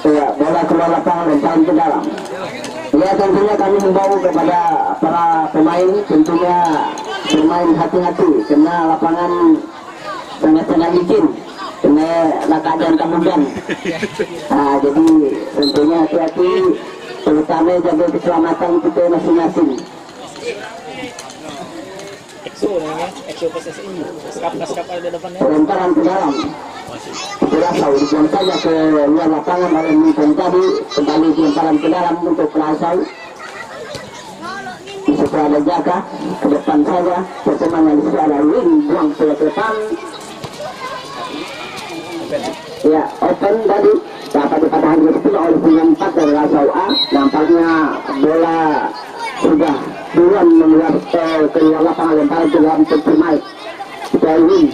Speaker 1: Ya, bola keluar lapangan, lemparan ke dalam. Ya, tentunya kami himbau kepada para pemain, tentunya bermain hati-hati, karena lapangan sangat-sangat licin, kena keadaan kemudian. Jadi tentunya hati-hati, terutama jaga keselamatan kita masing-masing.
Speaker 3: EXO namanya, EXO PSSI. Skap ada di depannya.
Speaker 1: Lemparan ke dalam. Kurasau dibuang saja ke luar lapangan oleh Mingkong tadi, kembali lemparan ke dalam untuk Kurasau. Di situ ada Jaka, ke depan saja, pertemuan yang di situ ada Win, buang ke depan. Ya, open tadi, dapat dipatahkan di situ oleh pemain 4 dari Kurasau A. Nampaknya bola sudah duluan mengeluar keluar lapangan, lemparan ke dalam Ciremai. Kita Win.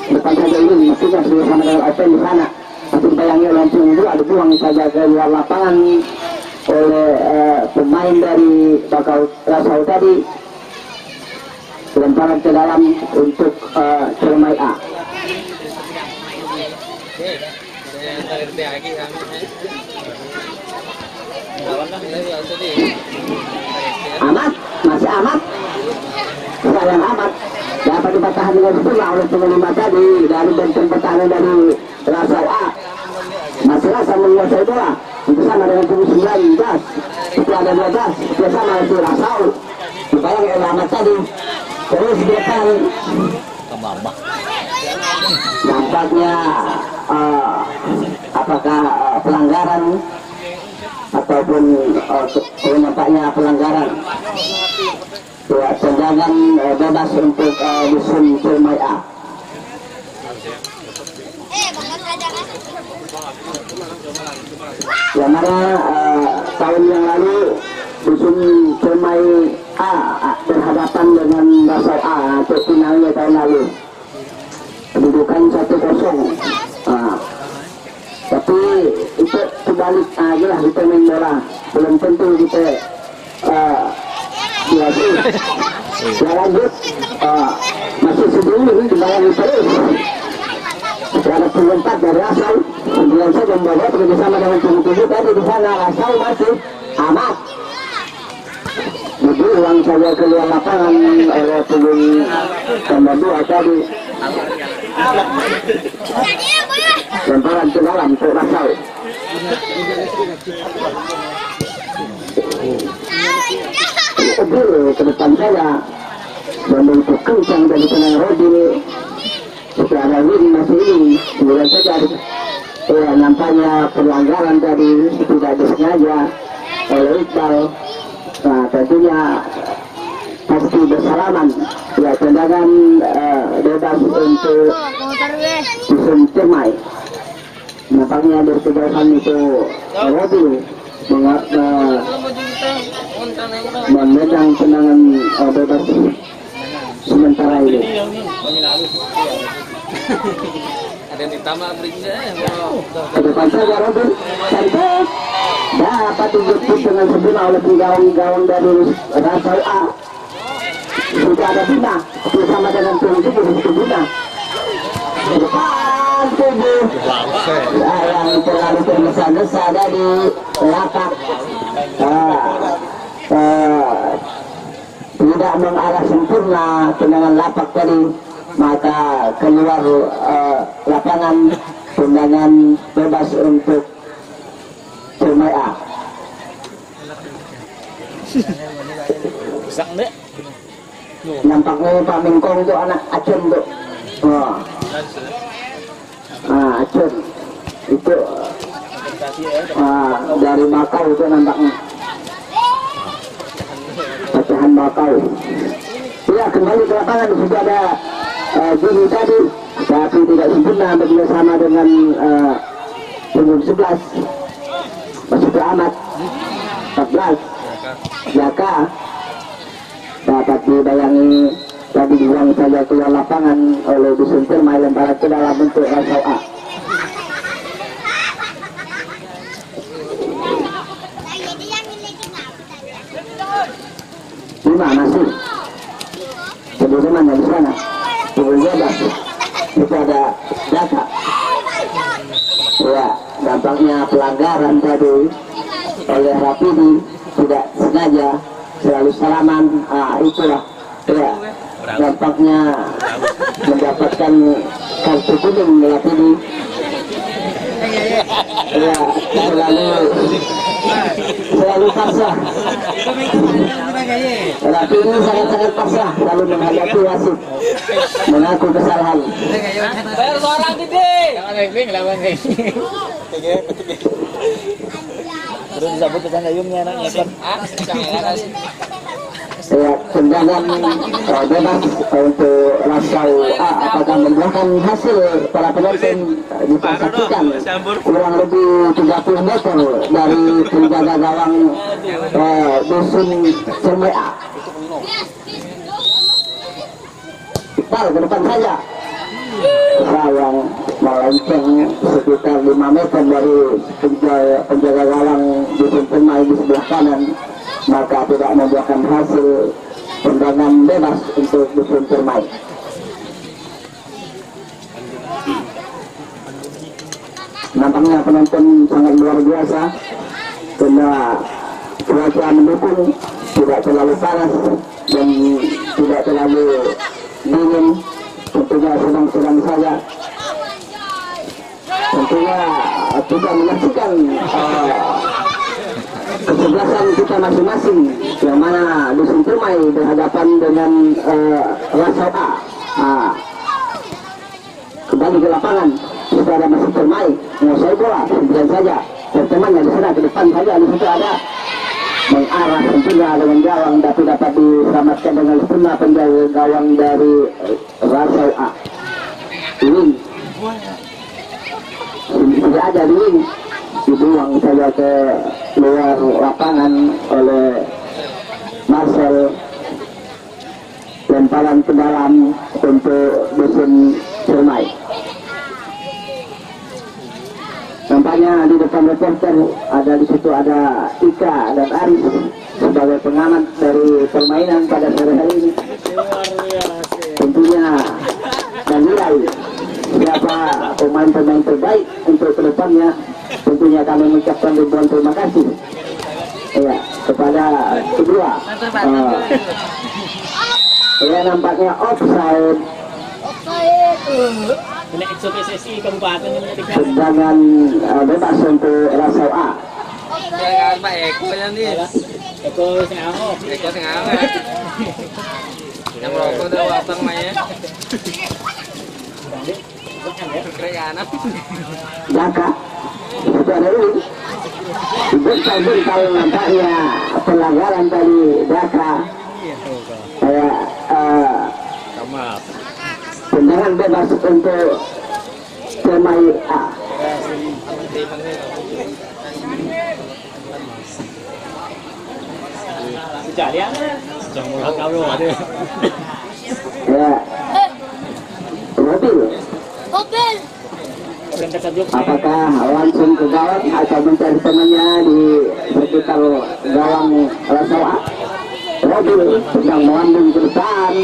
Speaker 1: Depan saja ini maksudnya bersama dengan open di sana, tapi dibayangi oleh langsung dua dibuang saja ke luar lapangan oleh pemain dari Bakau Rasau tadi, lemparan ke dalam untuk Ciremai A. Amat, masih Amat, sayang Amat, dapat dipatahan dengan sempurna oleh pengelima tadi dari benteng pertahanan dari Rasau A. Masih Rasa menguasai bola bersama dengan punggung 19. Itu ada 12 bersama itu Rasau. Dibayang oleh Ahmad tadi. Terus di depan nampaknya apakah pelanggaran ataupun nampaknya pelanggaran ya, tendangan bebas untuk dusun Ciremai A. Yang mana tahun yang lalu dusun Ciremai A berhadapan dengan Rasau A untuk finalnya tahun lalu, kedudukan 1-0. Tapi itu kebalik aja lah kita main bola, belum tentu kita dihasil. Ya lanjut, masih sebelum ini dibayangi terus. Ada pelompat dari Rasau, kemudian saja membawa bekerjasama dengan tubuh tadi di sana. Rasau masih amat. Jadi uang saja keluar lapangan oleh punggung nomor 2 tadi. Lemparan ke dalam untuk Rasau. Ke depan saya membentuk kencang dari tenang Rodin. Jika ada win masih ini, kemudian saja nampaknya pelanggaran tadi tidak disengaja oleh Iqbal. Nah, tentunya pasti bersalaman. Ya, tendangan bebas untuk dusun Ciremai. Nampaknya berkejauhan itu Rodin memegang tendangan bebas sementara ini.
Speaker 4: Ada yang ditambah berikutnya.
Speaker 1: Ke depan saja Robin cantik dapat dijemput dengan sempurna oleh penggawang dari Rasau A. Sudah ada Bina bersama dengan tubuh Bina. Ke depan tubuh yang terlalu tergesa-gesa dari lapak, tidak mengarah sempurna tendangan lapak tadi, maka keluar lapangan tendangan bebas untuk Ciremai A. Nampaknya Pak Mingkong itu anak Acun tuh. Acun itu dari Bakau itu nampaknya pecahan Bakau. Ya, kembali ke lapangan sudah ada Juni tadi, tapi tidak sempurna bersama dengan punggung 11 masuk ke Ahmad 14 Jaka dapat dibayangi tadi dibuang saja keluar lapangan oleh dusun Ciremai, lemparan ke dalam bentuk Rasau A. Lima masih sebagaimana di sana punggung 12 itu ada Jaka. Ya, dampaknya pelanggaran tadi oleh Rapidi, tidak sengaja selalu salaman. Itulah ya, dampaknya mendapatkan kartu kuning Rapidi. Ya, selalu pasrah. Tapi ini sangat-sangat pasrah lalu menghadapi wasit, mengaku kesalahan.
Speaker 4: Bayar seorang titik.
Speaker 3: Terus disambut tetanggayumnya anaknya kan.
Speaker 1: Ya, tendangan bebas untuk Rasau A apakah membuahkan hasil. Para penonton dipastikan kurang lebih 30 meter dari penjaga gawang dusun Ciremai A. Iqbal ke depan saja, sayang melenceng sekitar 5 meter dari penjaga gawang dusun Ciremai di sebelah kanan, maka tidak membuahkan hasil tendangan bebas untuk dusun Ciremai. Nampaknya penonton sangat luar biasa karena cuaca mendukung, tidak terlalu panas dan tidak terlalu dingin. tentunya sedang-sedang saja. Tentunya kita menyaksikan kesebelasan kita masing-masing, yang mana Dusun Permai berhadapan dengan Rasau A. Kembali ke lapangan, sudah ada masih Permai menguasai bola, kemudian saja temannya di sana ke depan saja, di situ ada mengarah tentunya dengan gawang, tapi dapat diselamatkan dengan sempurna penjaga gawang dari Rasau A. Ini tidak ada dingin, dibuang saja ke luar lapangan oleh Marcel. Lemparan ke dalam untuk Dusun Permai. Nampaknya di depan reporter ada, di situ ada Ika dan Aris sebagai pengamat dari permainan pada sore hari ini. Tentunya dan nilai siapa pemain-pemain terbaik untuk kedepannya. Tentunya kami mengucapkan ribuan terima kasih ya kepada kedua. Ya, nampaknya offside. Tendangan bebas untuk Rasau A.
Speaker 4: Pak Eko yang nih. Eko Sengawo. Yang merokok tuh abang mainnya. Keren
Speaker 1: Jaka itu ada ini bental-bental nampaknya pelanggaran dari Jaka. Tendangan bebas untuk Permai A. Ya, mobil. Apakah langsung ke gawang atau mencari temannya di sekitar gawang Rasau A? Mobil sedang melambung ke depan.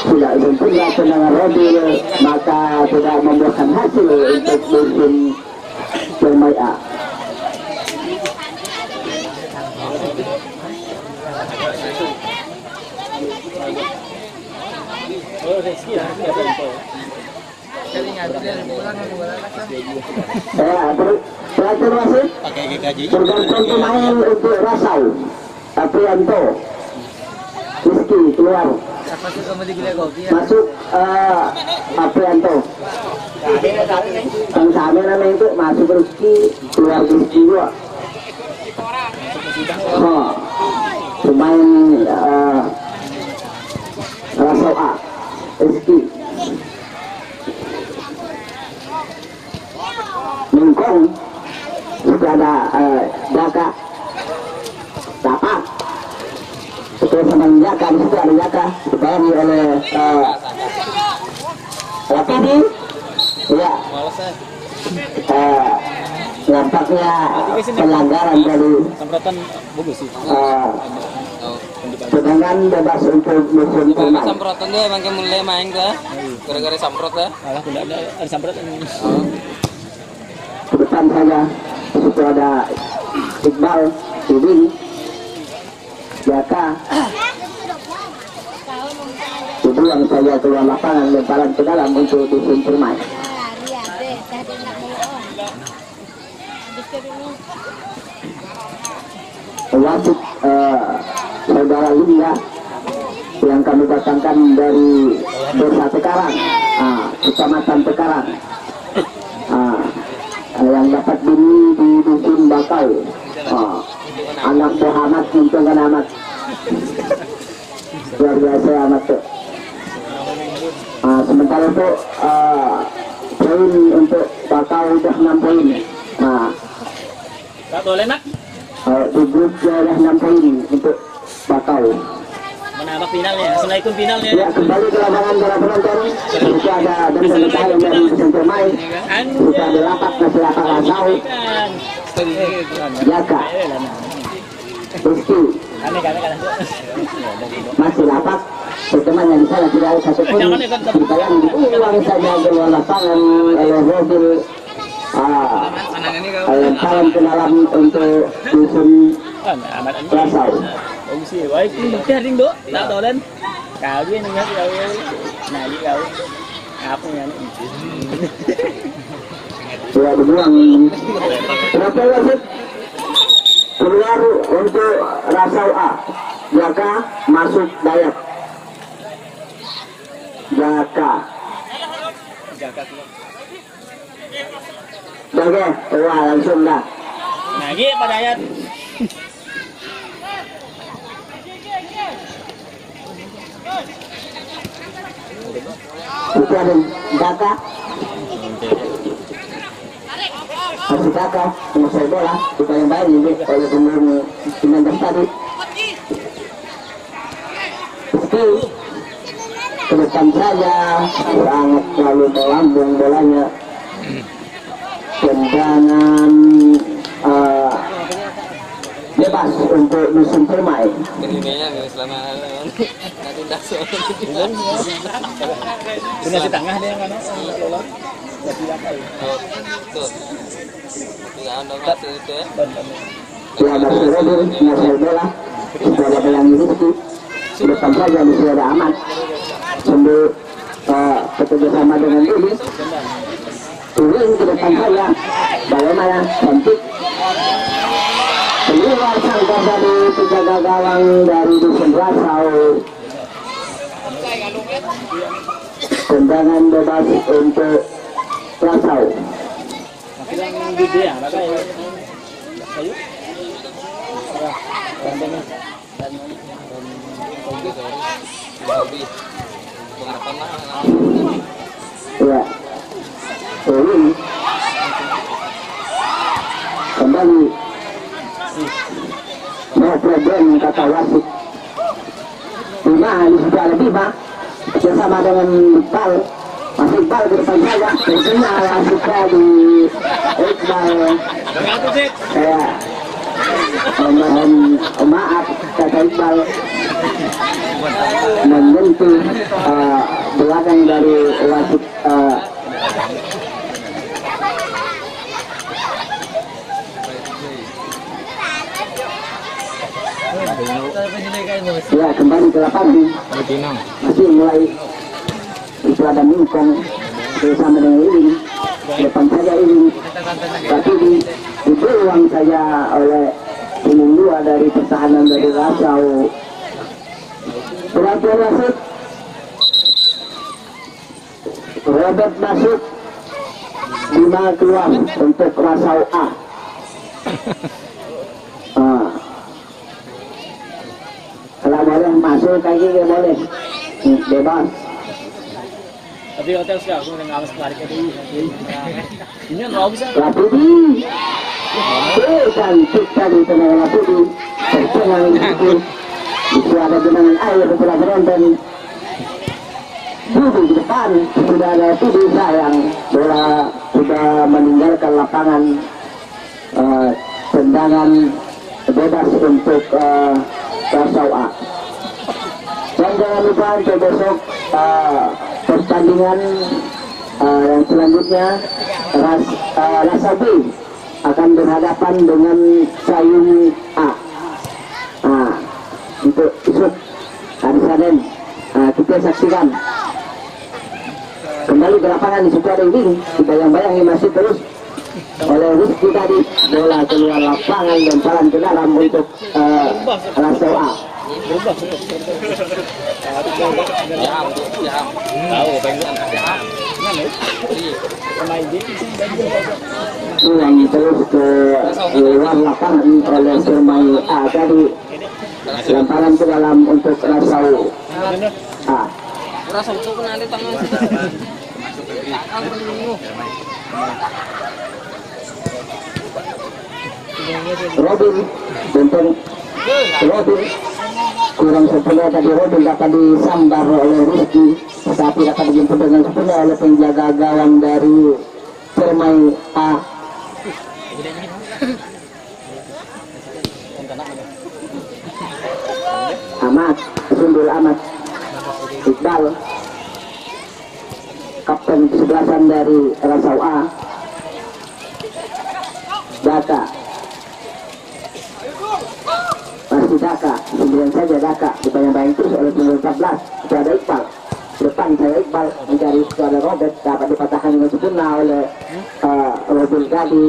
Speaker 1: Tidak sempurna tendangan Robil, maka tidak membuahkan hasil untuk Dusun Permai A. Terakhir masih tergantung pemain untuk Rasau. Aprianto Rizky keluar, masuk Aprianto. Yang sama namanya itu masuk Rizky, keluar Rizky juga. Pemain Rasau A, Rizky. Mingkong sudah ada Jaka dapat terus sama Jaka, di situ ada Jaka dibayari oleh Rapidi. Ya, nampaknya pelanggaran dari tendangan bebas untuk Dusun Permai.
Speaker 4: Samprotan dia emang mulai main ke gara-gara samprot lah.
Speaker 3: Ada samprot.
Speaker 1: Ke depan saja, di situ ada Iqbal, Idin, Jaka. Dibuang saja keluar lapangan, lemparan ke dalam untuk Dusun Permai. Wasit saudara Linda yang kami datangkan dari Desa Tekarang, Kecamatan Tekarang, yang dapat bini di Dusun Bakau. Anak Muhammad menguntungkan amat, luar biasa amat tuh. Sementara itu poin untuk Bakau sudah 6 poin.
Speaker 3: Tak boleh nak?
Speaker 1: Di grup sudah 6 poin untuk Bakau.
Speaker 3: Menambah finalnya, Assalamualaikum finalnya.
Speaker 1: Ya, kembali ke lapangan para penonton. Itu ada dan beritahu dari Dusun Permai. Itu ada lapak masih lapak Rasau. Jaka, Rizky, masih lapak. Temannya di sana tidak ada satupun. Dibayang diulang saja ke luar lapangan oleh Robil. Lemparan ke dalam untuk Dusun Rasau.
Speaker 3: Baik, ding do, tak tahu dan. Kau dia ingat kau. Nah, dia kau. Apa yang ini?
Speaker 1: Ya, dibuang. Berapa wasit? Keluar untuk Rasau A. Jaka masuk Dayak. Jaka. Jaga, wah langsung dah.
Speaker 3: Nah, gitu pada ayat.
Speaker 1: Itu ada Jaka. Masih Jaka, pengusaha bola. Kita yang baik ini oleh pemain 19 tadi. Ke depan saja, sangat terlalu melambung bolanya. Tendangan bebas untuk musim permai.
Speaker 4: Ininya nih selama nanti dasar.
Speaker 3: Punya di tengah dia kan. Lola. Jadi apa ya?
Speaker 4: Tuh. Tidak ada kasih itu ya.
Speaker 1: Ya masih Robin, masih bola. Sudah ada yang Rizky. Depan saja masih ada Ahmad. Sambil bekerjasama dengan Duli. Turun ke depan saya. Bagaimana? Cantik. Keluar sangka dari penjaga gawang dari Dusun Rasau. Tendangan bebas untuk Rasau.
Speaker 3: Makin gede ya, apa ya? Ayo. Bandengnya.
Speaker 4: Lebih pengharapan lah.
Speaker 1: Ya. Turun. Kembali. No problem kata wasit. 5 ini sudah lebih Pak. Bersama dengan Iqbal. Masih Iqbal di depan saya. Tentunya wasitnya di Iqbal. Saya mohon maaf kata Iqbal. Menyentuh belakang dari wasit ya, kembali ke lapangan. Masih mulai itu ada Mingkong bersama dengan Iling. Depan saja Iling, tapi dibuang saja oleh Iling 2 dari pertahanan dari Rasau. Perhatian wasit. Robert masuk, 5 keluar untuk Rasau A. Kalau boleh masuk kaki dia boleh bebas.
Speaker 3: Tapi hotel sih aku udah ngawas lari ke dulu. Ini nggak bisa.
Speaker 1: Lapudi, cantik tadi tenaga Lapudi. Tercengang itu. Itu ada genangan air setelah penonton. Duduk di depan sudah ada Lapudi, sayang bola sudah meninggalkan lapangan. Tendangan bebas untuk Rasau A. Dan jangan lupa untuk besok pertandingan yang selanjutnya Rasau B akan berhadapan dengan Sayung A. Untuk besok hari Senin kita saksikan. Kembali ke lapangan di situ ada ini, kita yang bayangi masih terus oleh Rizky tadi, bola keluar lapangan dan jalan ke dalam untuk Rasau A. Pulang terus ke luar lapangan oleh Sermai A tadi, lemparan ke dalam untuk Rasau A.
Speaker 4: Rasau itu kena di tangan.
Speaker 1: Robin bentuk Robin kurang sempurna tadi. Robin dapat disambar oleh Rizky, tetapi dapat dijemput dengan sempurna oleh penjaga gawang dari Permai A. Ahmad, Sundul Ahmad, Iqbal, kapten kesebelasan dari Rasau A. Daka, masih Daka, kemudian saja Daka dibayang-bayang terus oleh nomor 14 Suada Iqbal. Depan saya Iqbal mencari Suada Robert, dapat dipatahkan dengan sempurna oleh Robin Gadi.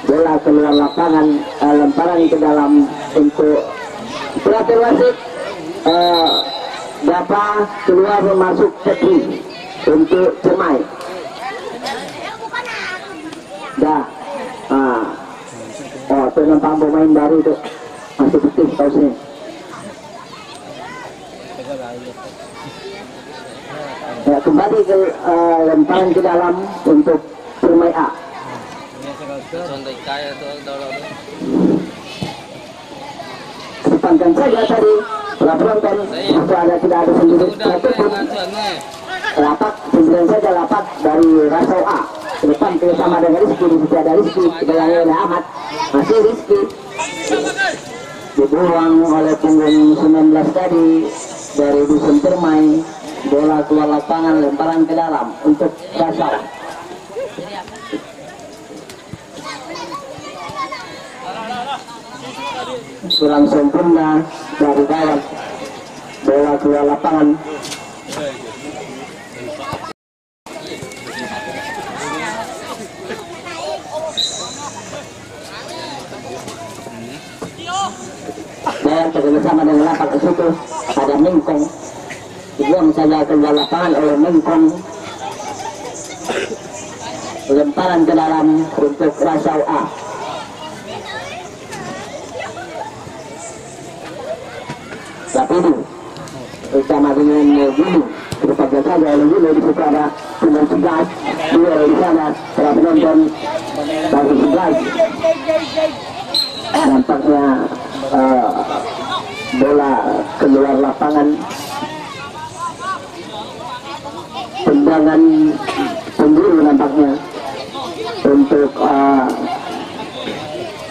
Speaker 1: Bola keluar lapangan, lemparan ke dalam untuk pelatih wasit. Dapat keluar masuk Petri untuk Cermai. Dah. Oh, itu nampak pemain baru itu masih putih tahu sini. Ya, kembali ke lemparan ke dalam untuk Cermai A.
Speaker 4: Contoh kaya tuh dorong.
Speaker 1: Sepanjang saja tadi penonton tidak ada sendiri satu pun. Lapak kemudian saja lapak dari Rasau A ke depan bersama dengan Rizky. Tidak ada Rizky, dibayangi oleh Ahmad, masih Rizky dibuang oleh punggung 19 tadi dari Dusun Cermai. Bola keluar lapangan, lemparan ke dalam untuk Rasau. Kurang sempurna dari gawang, bola keluar lapangan. Dan bersama dengan lapak ke situ ada Mingkong, dibuang saja keluar lapangan oleh Mingkong. Lemparan ke dalam untuk Rasau A. Tapi itu bersama dengan Gulu berpakai saja oleh Gulu di situ ada nomor 11 dua di sana para penonton bagi 11. Nampaknya bola keluar lapangan, tendangan penjuru nampaknya untuk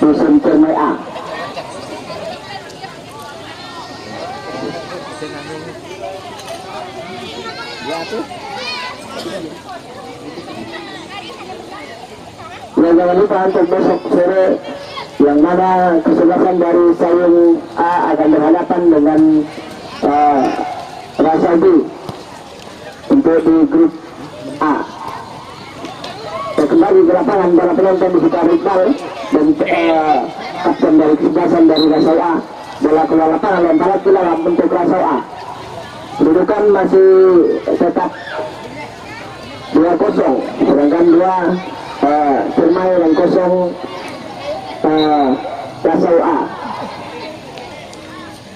Speaker 1: Dusun Cermai A. Dan jangan lupa untuk besok sore yang mana kesebelasan dari Sayung A akan berhadapan dengan Rasau B untuk di grup A. Kembali ke lapangan para penonton di sekitar Iqbal dan kapten dari kesebelasan dari Rasau A. Bola keluar lapangan, lemparan ke dalam untuk Rasau A. Kedudukan masih tetap 2-0, sedangkan 2 Cermai dan 0 Rasau A.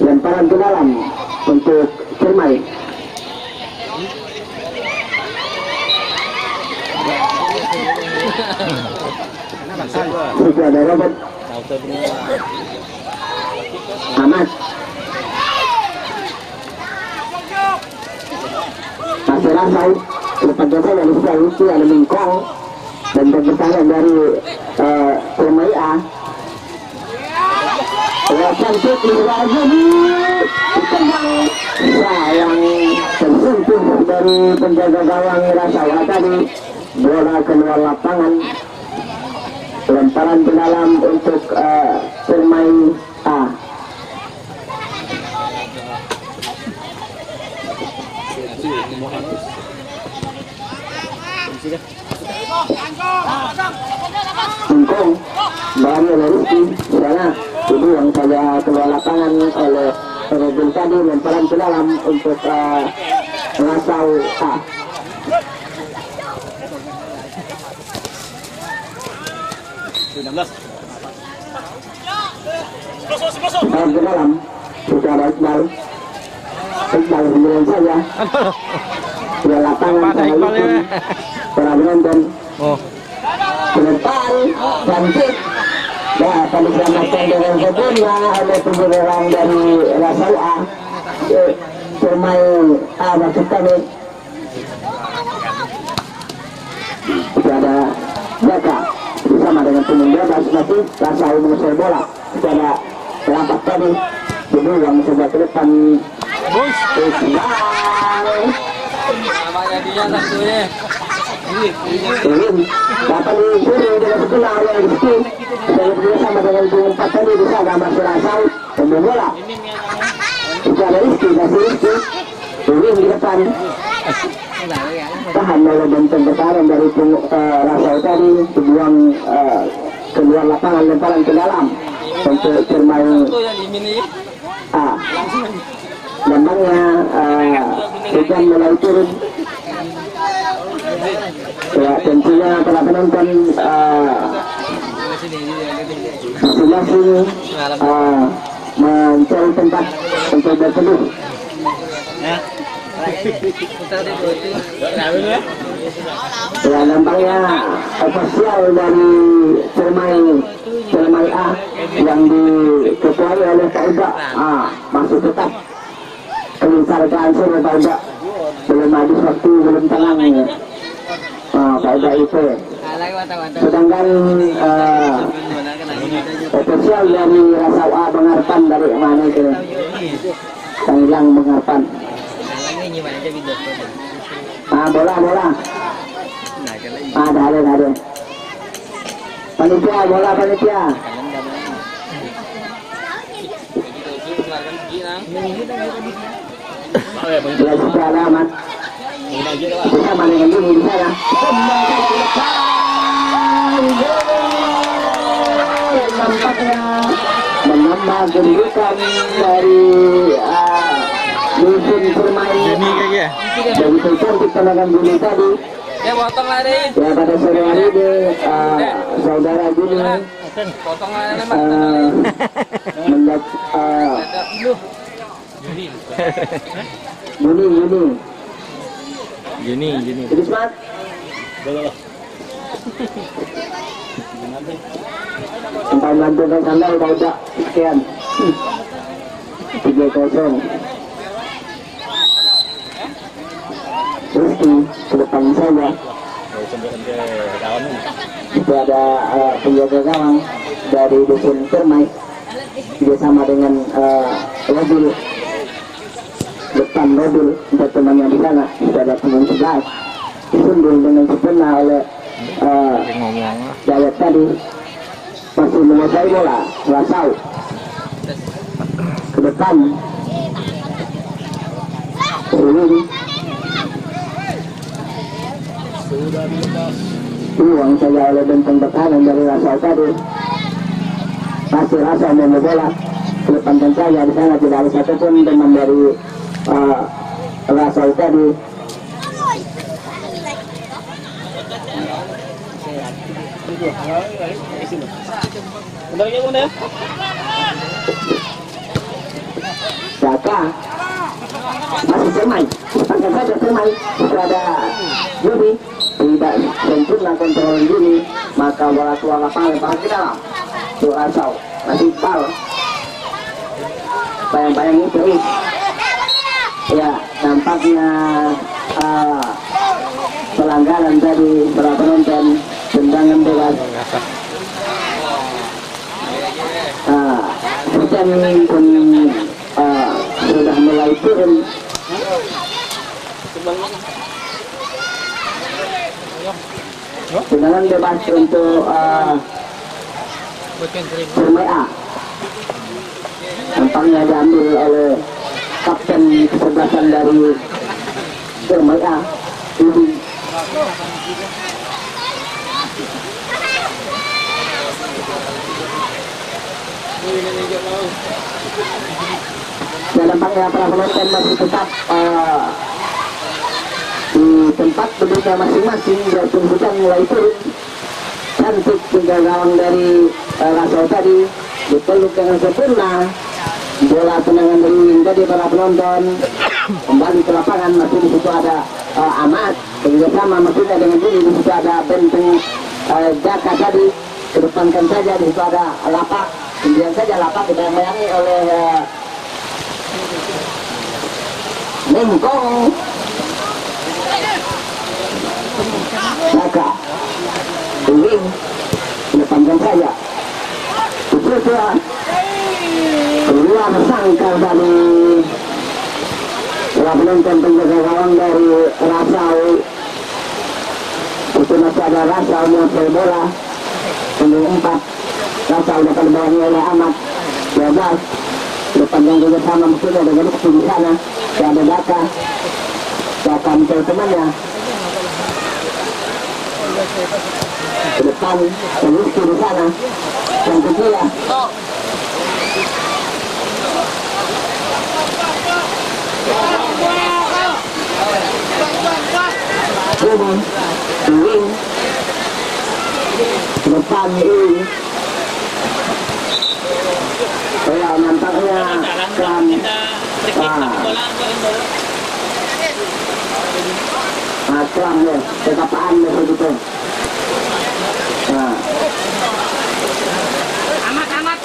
Speaker 1: Lemparan ke dalam untuk Cermai. Sudah ada Robert Ahmad, masih Rasau. Lepas jasa dari Sulawesi ada Mingkong dan pertahanan dari Cermai A. Cantik lagi ditendang, sayang tersentuh dari penjaga gawang Rasau A tadi. Bola keluar lapangan, lemparan ke dalam untuk Cermai A. Mingkong baru oleh Rizky sana dibuang saja keluar lapangan oleh Robin tadi. Lemparan ke dalam untuk Rasau A. Lemparan ke dalam sudah ada Iqbal. Iqbal kemudian saja keluar lapangan para penonton. Depan cantik, dapat diselamatkan dengan sempurna oleh penyeberang dari Rasau A. Cermai A masuk kami. Sudah ada Jaka bersama dengan pemain bebas, masih Rasau menguasai bola. Sudah ada lampak tadi, dibuang coba ke depan.
Speaker 4: Namanya dia satunya.
Speaker 1: Ini dapat disuruh dengan sempurna oleh Rizky. Sudah bersama dengan punggung 4 tadi bisa gambar Rasau pemain bola. Sudah ada Rizky, kasih Rizky. Uwing di depan. Tahan oleh benteng pertahanan dari Rasau tadi, dibuang keluar lapangan, lemparan ke dalam untuk bermain. Lambangnya hujan mulai turun. Ya, tentunya para penonton masing-masing mencari tempat untuk berteduh. Ya, nampaknya ofisial dari Cermai A yang diketuai oleh Pak Uda masih tetap menyelesaikan suruh Pak Uda, belum habis waktu, belum tenang. Pak Uda itu. Sedangkan ofisial dari Rasau A Bengarpan dari mana itu? Yang hilang Bengarpan. Bola. Ada. Panitia, bola panitia. Bila sudah alamat. Bisa mana yang dulu di sana. Nampaknya menambah kedudukan dari musim bermain. Begitu cantik tendangan Juni tadi.
Speaker 4: Ya potong lari.
Speaker 1: Ya pada sore hari ini saudara Juni
Speaker 4: Potong lari
Speaker 1: mendak Juni. Jadi semangat. Sampai melanturkan sandal udah sekian. 3-0. Rizky ke depan saja. Itu ada penjaga gawang dari dusun Cermai bersama dengan mobil depan mobil untuk temannya di sana. Itu ada pemain 11 disundul dengan sempurna oleh Dayat tadi. Masih menguasai bola. Rasau ke depan. Uang saja oleh benteng pertahanan dari Rasau tadi. Masih Rasau mau bola ke depan saja di sana, tidak ada satupun teman dari Rasau tadi. Saka masih Cermai, panggil saja Cermai. Itu ada Juni, tidak sempurna kontrol Juni, maka bola keluar lapangan lepas ke dalam. Itu Rasau masih bal, bayang-bayang itu terus. Ya, nampaknya pelanggaran tadi para penonton, tendangan bebas. Hujan pun sudah mulai turun. Tendangan bebas untuk Cermai A. Tampaknya diambil oleh kapten kesebelasan dari Cermai A. Dan nampaknya para penonton masih tetap di tempat duduknya masing-masing. Walaupun hujan mulai turun, cantik tinggal gawang dari Rasau tadi dipeluk dengan sempurna. Bola tendangan dari wing tadi para penonton kembali ke lapangan. Masih di situ ada Ahmad bekerja sama maksudnya dengan ini. Di situ ada benteng Jaka tadi, kedepankan saja. Di situ ada lapak, kemudian saja lapak kita bayangi oleh Nengkong. Jaka wing, kedepankan saja. Itu dia keluar sangkar dari penonton penjaga gawang dari Rasau. Itu masih ada Rasau menguasai bola. Punggung 4 Rasau dapat dibayangi oleh Ahmad 12. Panjang juga sama maksudnya dengan di sana ada Daka mencoba temannya ke depan terus di sana yang kedua ini ke depan ini ya nampaknya kan kelam ya ketapaan ya begitu. Nah
Speaker 2: Amat.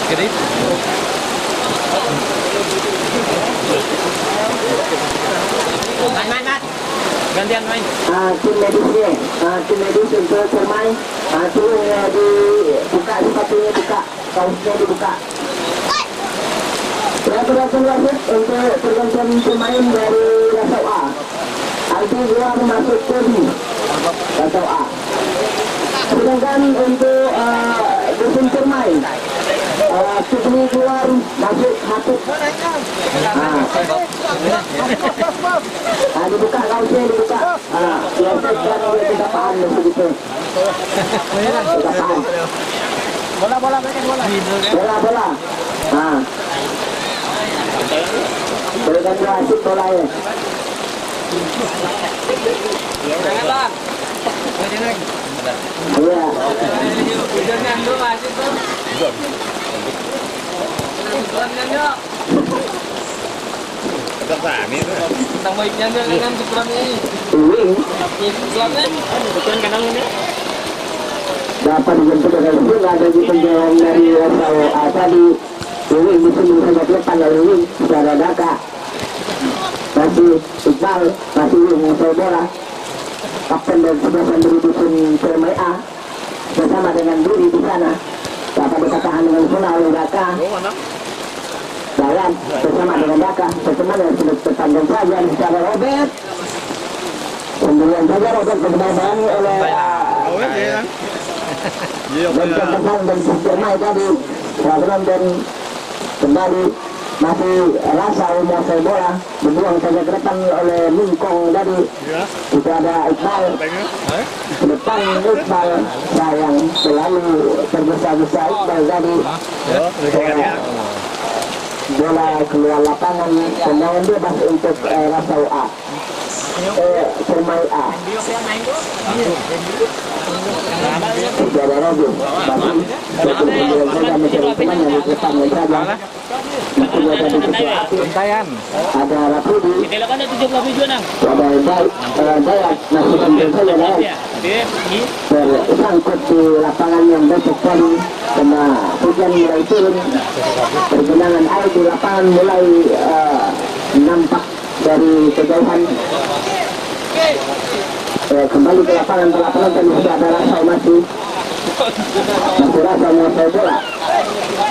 Speaker 3: Kedip.
Speaker 2: Main.
Speaker 3: Gantian main.
Speaker 1: tim medis untuk bermain turunnya dibuka sepatunya buka kaosnya dibuka. Peraturan wasit untuk pergantian pemain dari Rasau A. Aldi keluar masuk Kodi Rasau A. Sedangkan untuk dusun pemain Sukni keluar masuk Hatip. Dibuka kaosnya dibuka. Wasit dan oleh ketapaan begitu. Ketapaan. Bola. Berikan wasit bola ya. Iya.
Speaker 4: Tang baiknya dia dengan ukuran ini.
Speaker 3: Ukuran kanal ini.
Speaker 1: Dapat dibentuk dengan bola dari penjualan dari Rasau A tadi. Ini disini saja depan lalu secara Daka. Masih Iqbal, masih menguasai bola. Kapten dan sebelah dari dusun Permai A bersama dengan Duri di sana. Dapat dikatakan dengan bola oleh Daka. Jalan bersama dengan Daka. Berteman yang sudah terpanjang saja secara Robert. Kemudian saja Robert bermain oleh dan Permai tadi. Dan kembali masih Rasau menguasai bola, dibuang saja ke depan oleh Mingkong tadi. Itu ada Iqbal ke depan. Iqbal sayang selalu tergesa-gesa Iqbal tadi. Bola keluar lapangan, tendangan bebas untuk Rasau A. Permai A. Tidak ada Robi. Ada Rapudi. Ada Dayak. Masih penting saja Dayak. Tersangkut di lapangan yang besok tadi karena hujan mulai turun. Pergenangan air di lapangan mulai nampak dari kejauhan. Kembali ke lapangan tadi sudah ada Rasau masih Rasau menguasai bola.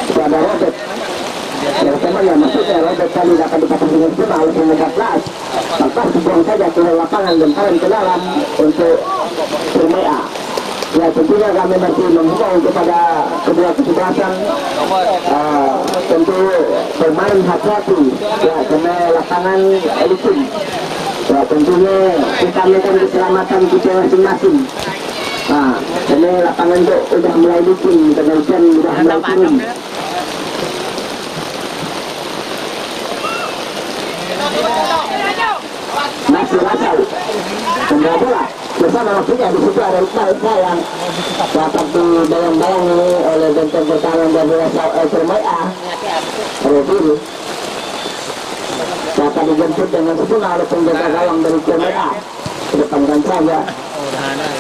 Speaker 1: Sudah ada Robert. Teman-teman maksudnya Robert tadi dapat dipasang dengan sempurna oleh pemegang kelas. Lepas dibuang saja ke lapangan dan ke dalam untuk Permai A. Ya tentunya kami masih menghimbau kepada kedua kesebelasan tentu bermain hati-hati ya karena lapangan licin. Ya tentunya utamakan keselamatan kita masing-masing. Karena lapangan itu sudah mulai licin karena hujan sudah mulai turun. Masih Rasau membawa bola bersama maksudnya di situ ada Iqbal yang dapat dibayang-bayangi oleh benteng pertahanan dari Rasau Permai A. Reviri dapat dijemput dengan sempurna oleh penjaga gawang dari Permai A. Kedepankan saja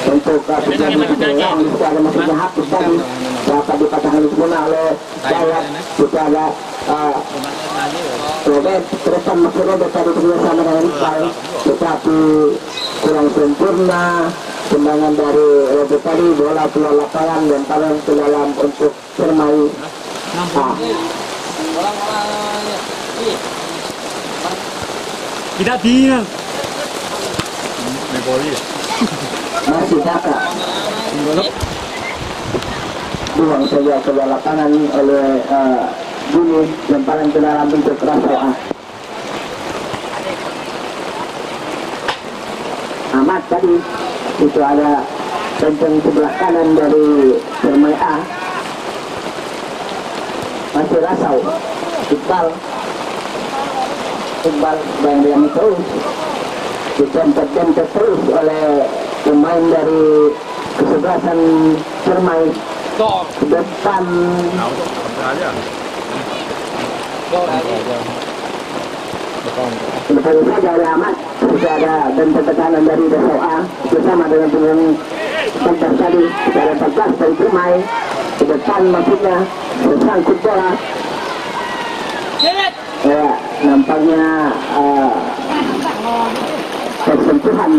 Speaker 1: untuk yang di situ ada maksudnya Hafiz tadi dapat dipatahkan sempurna oleh Dayak. Itu ada Robert terdepan maksud Robert tadi bersama dengan Iqbal tetapi kurang sempurna tendangan dari Robert tadi. Bola keluar lapangan dan taruh ke dalam untuk Permai A.
Speaker 3: Kita bilang. Neboli.
Speaker 1: Masih kakak. Buang saja ke lapangan oleh Juni, lemparan ke dalam bentuk Rasoa. Ahmad tadi itu ada kenceng sebelah kanan dari Permai A. Masih Rasau, Iqbal yang terus dicempet-cempet terus oleh pemain dari kesebelasan Permai. Ke depan betul saja oleh Ahmad. Sudah ada dan tekanan dari Rasoa bersama dengan pemain Pantas tadi. Sudah ada 14 dari Permai. Ke depan maksudnya tersangkut bola. Ya, nampaknya tersentuhan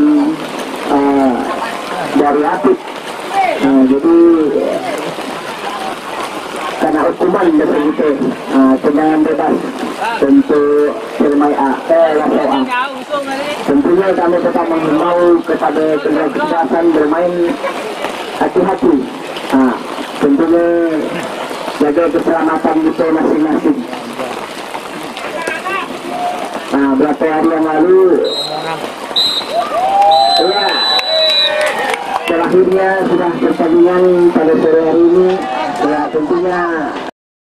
Speaker 1: dari Apit. Jadi karena hukuman begitu, tendangan bebas untuk Permai A, Rasoa. Tentunya kami tetap menghimbau kepada kesehatan bermain hati-hati. Tentunya jaga keselamatan kita masing-masing. Berapa hari yang lalu, ya, terakhirnya sudah pertandingan pada sore hari ini. Ya, tentunya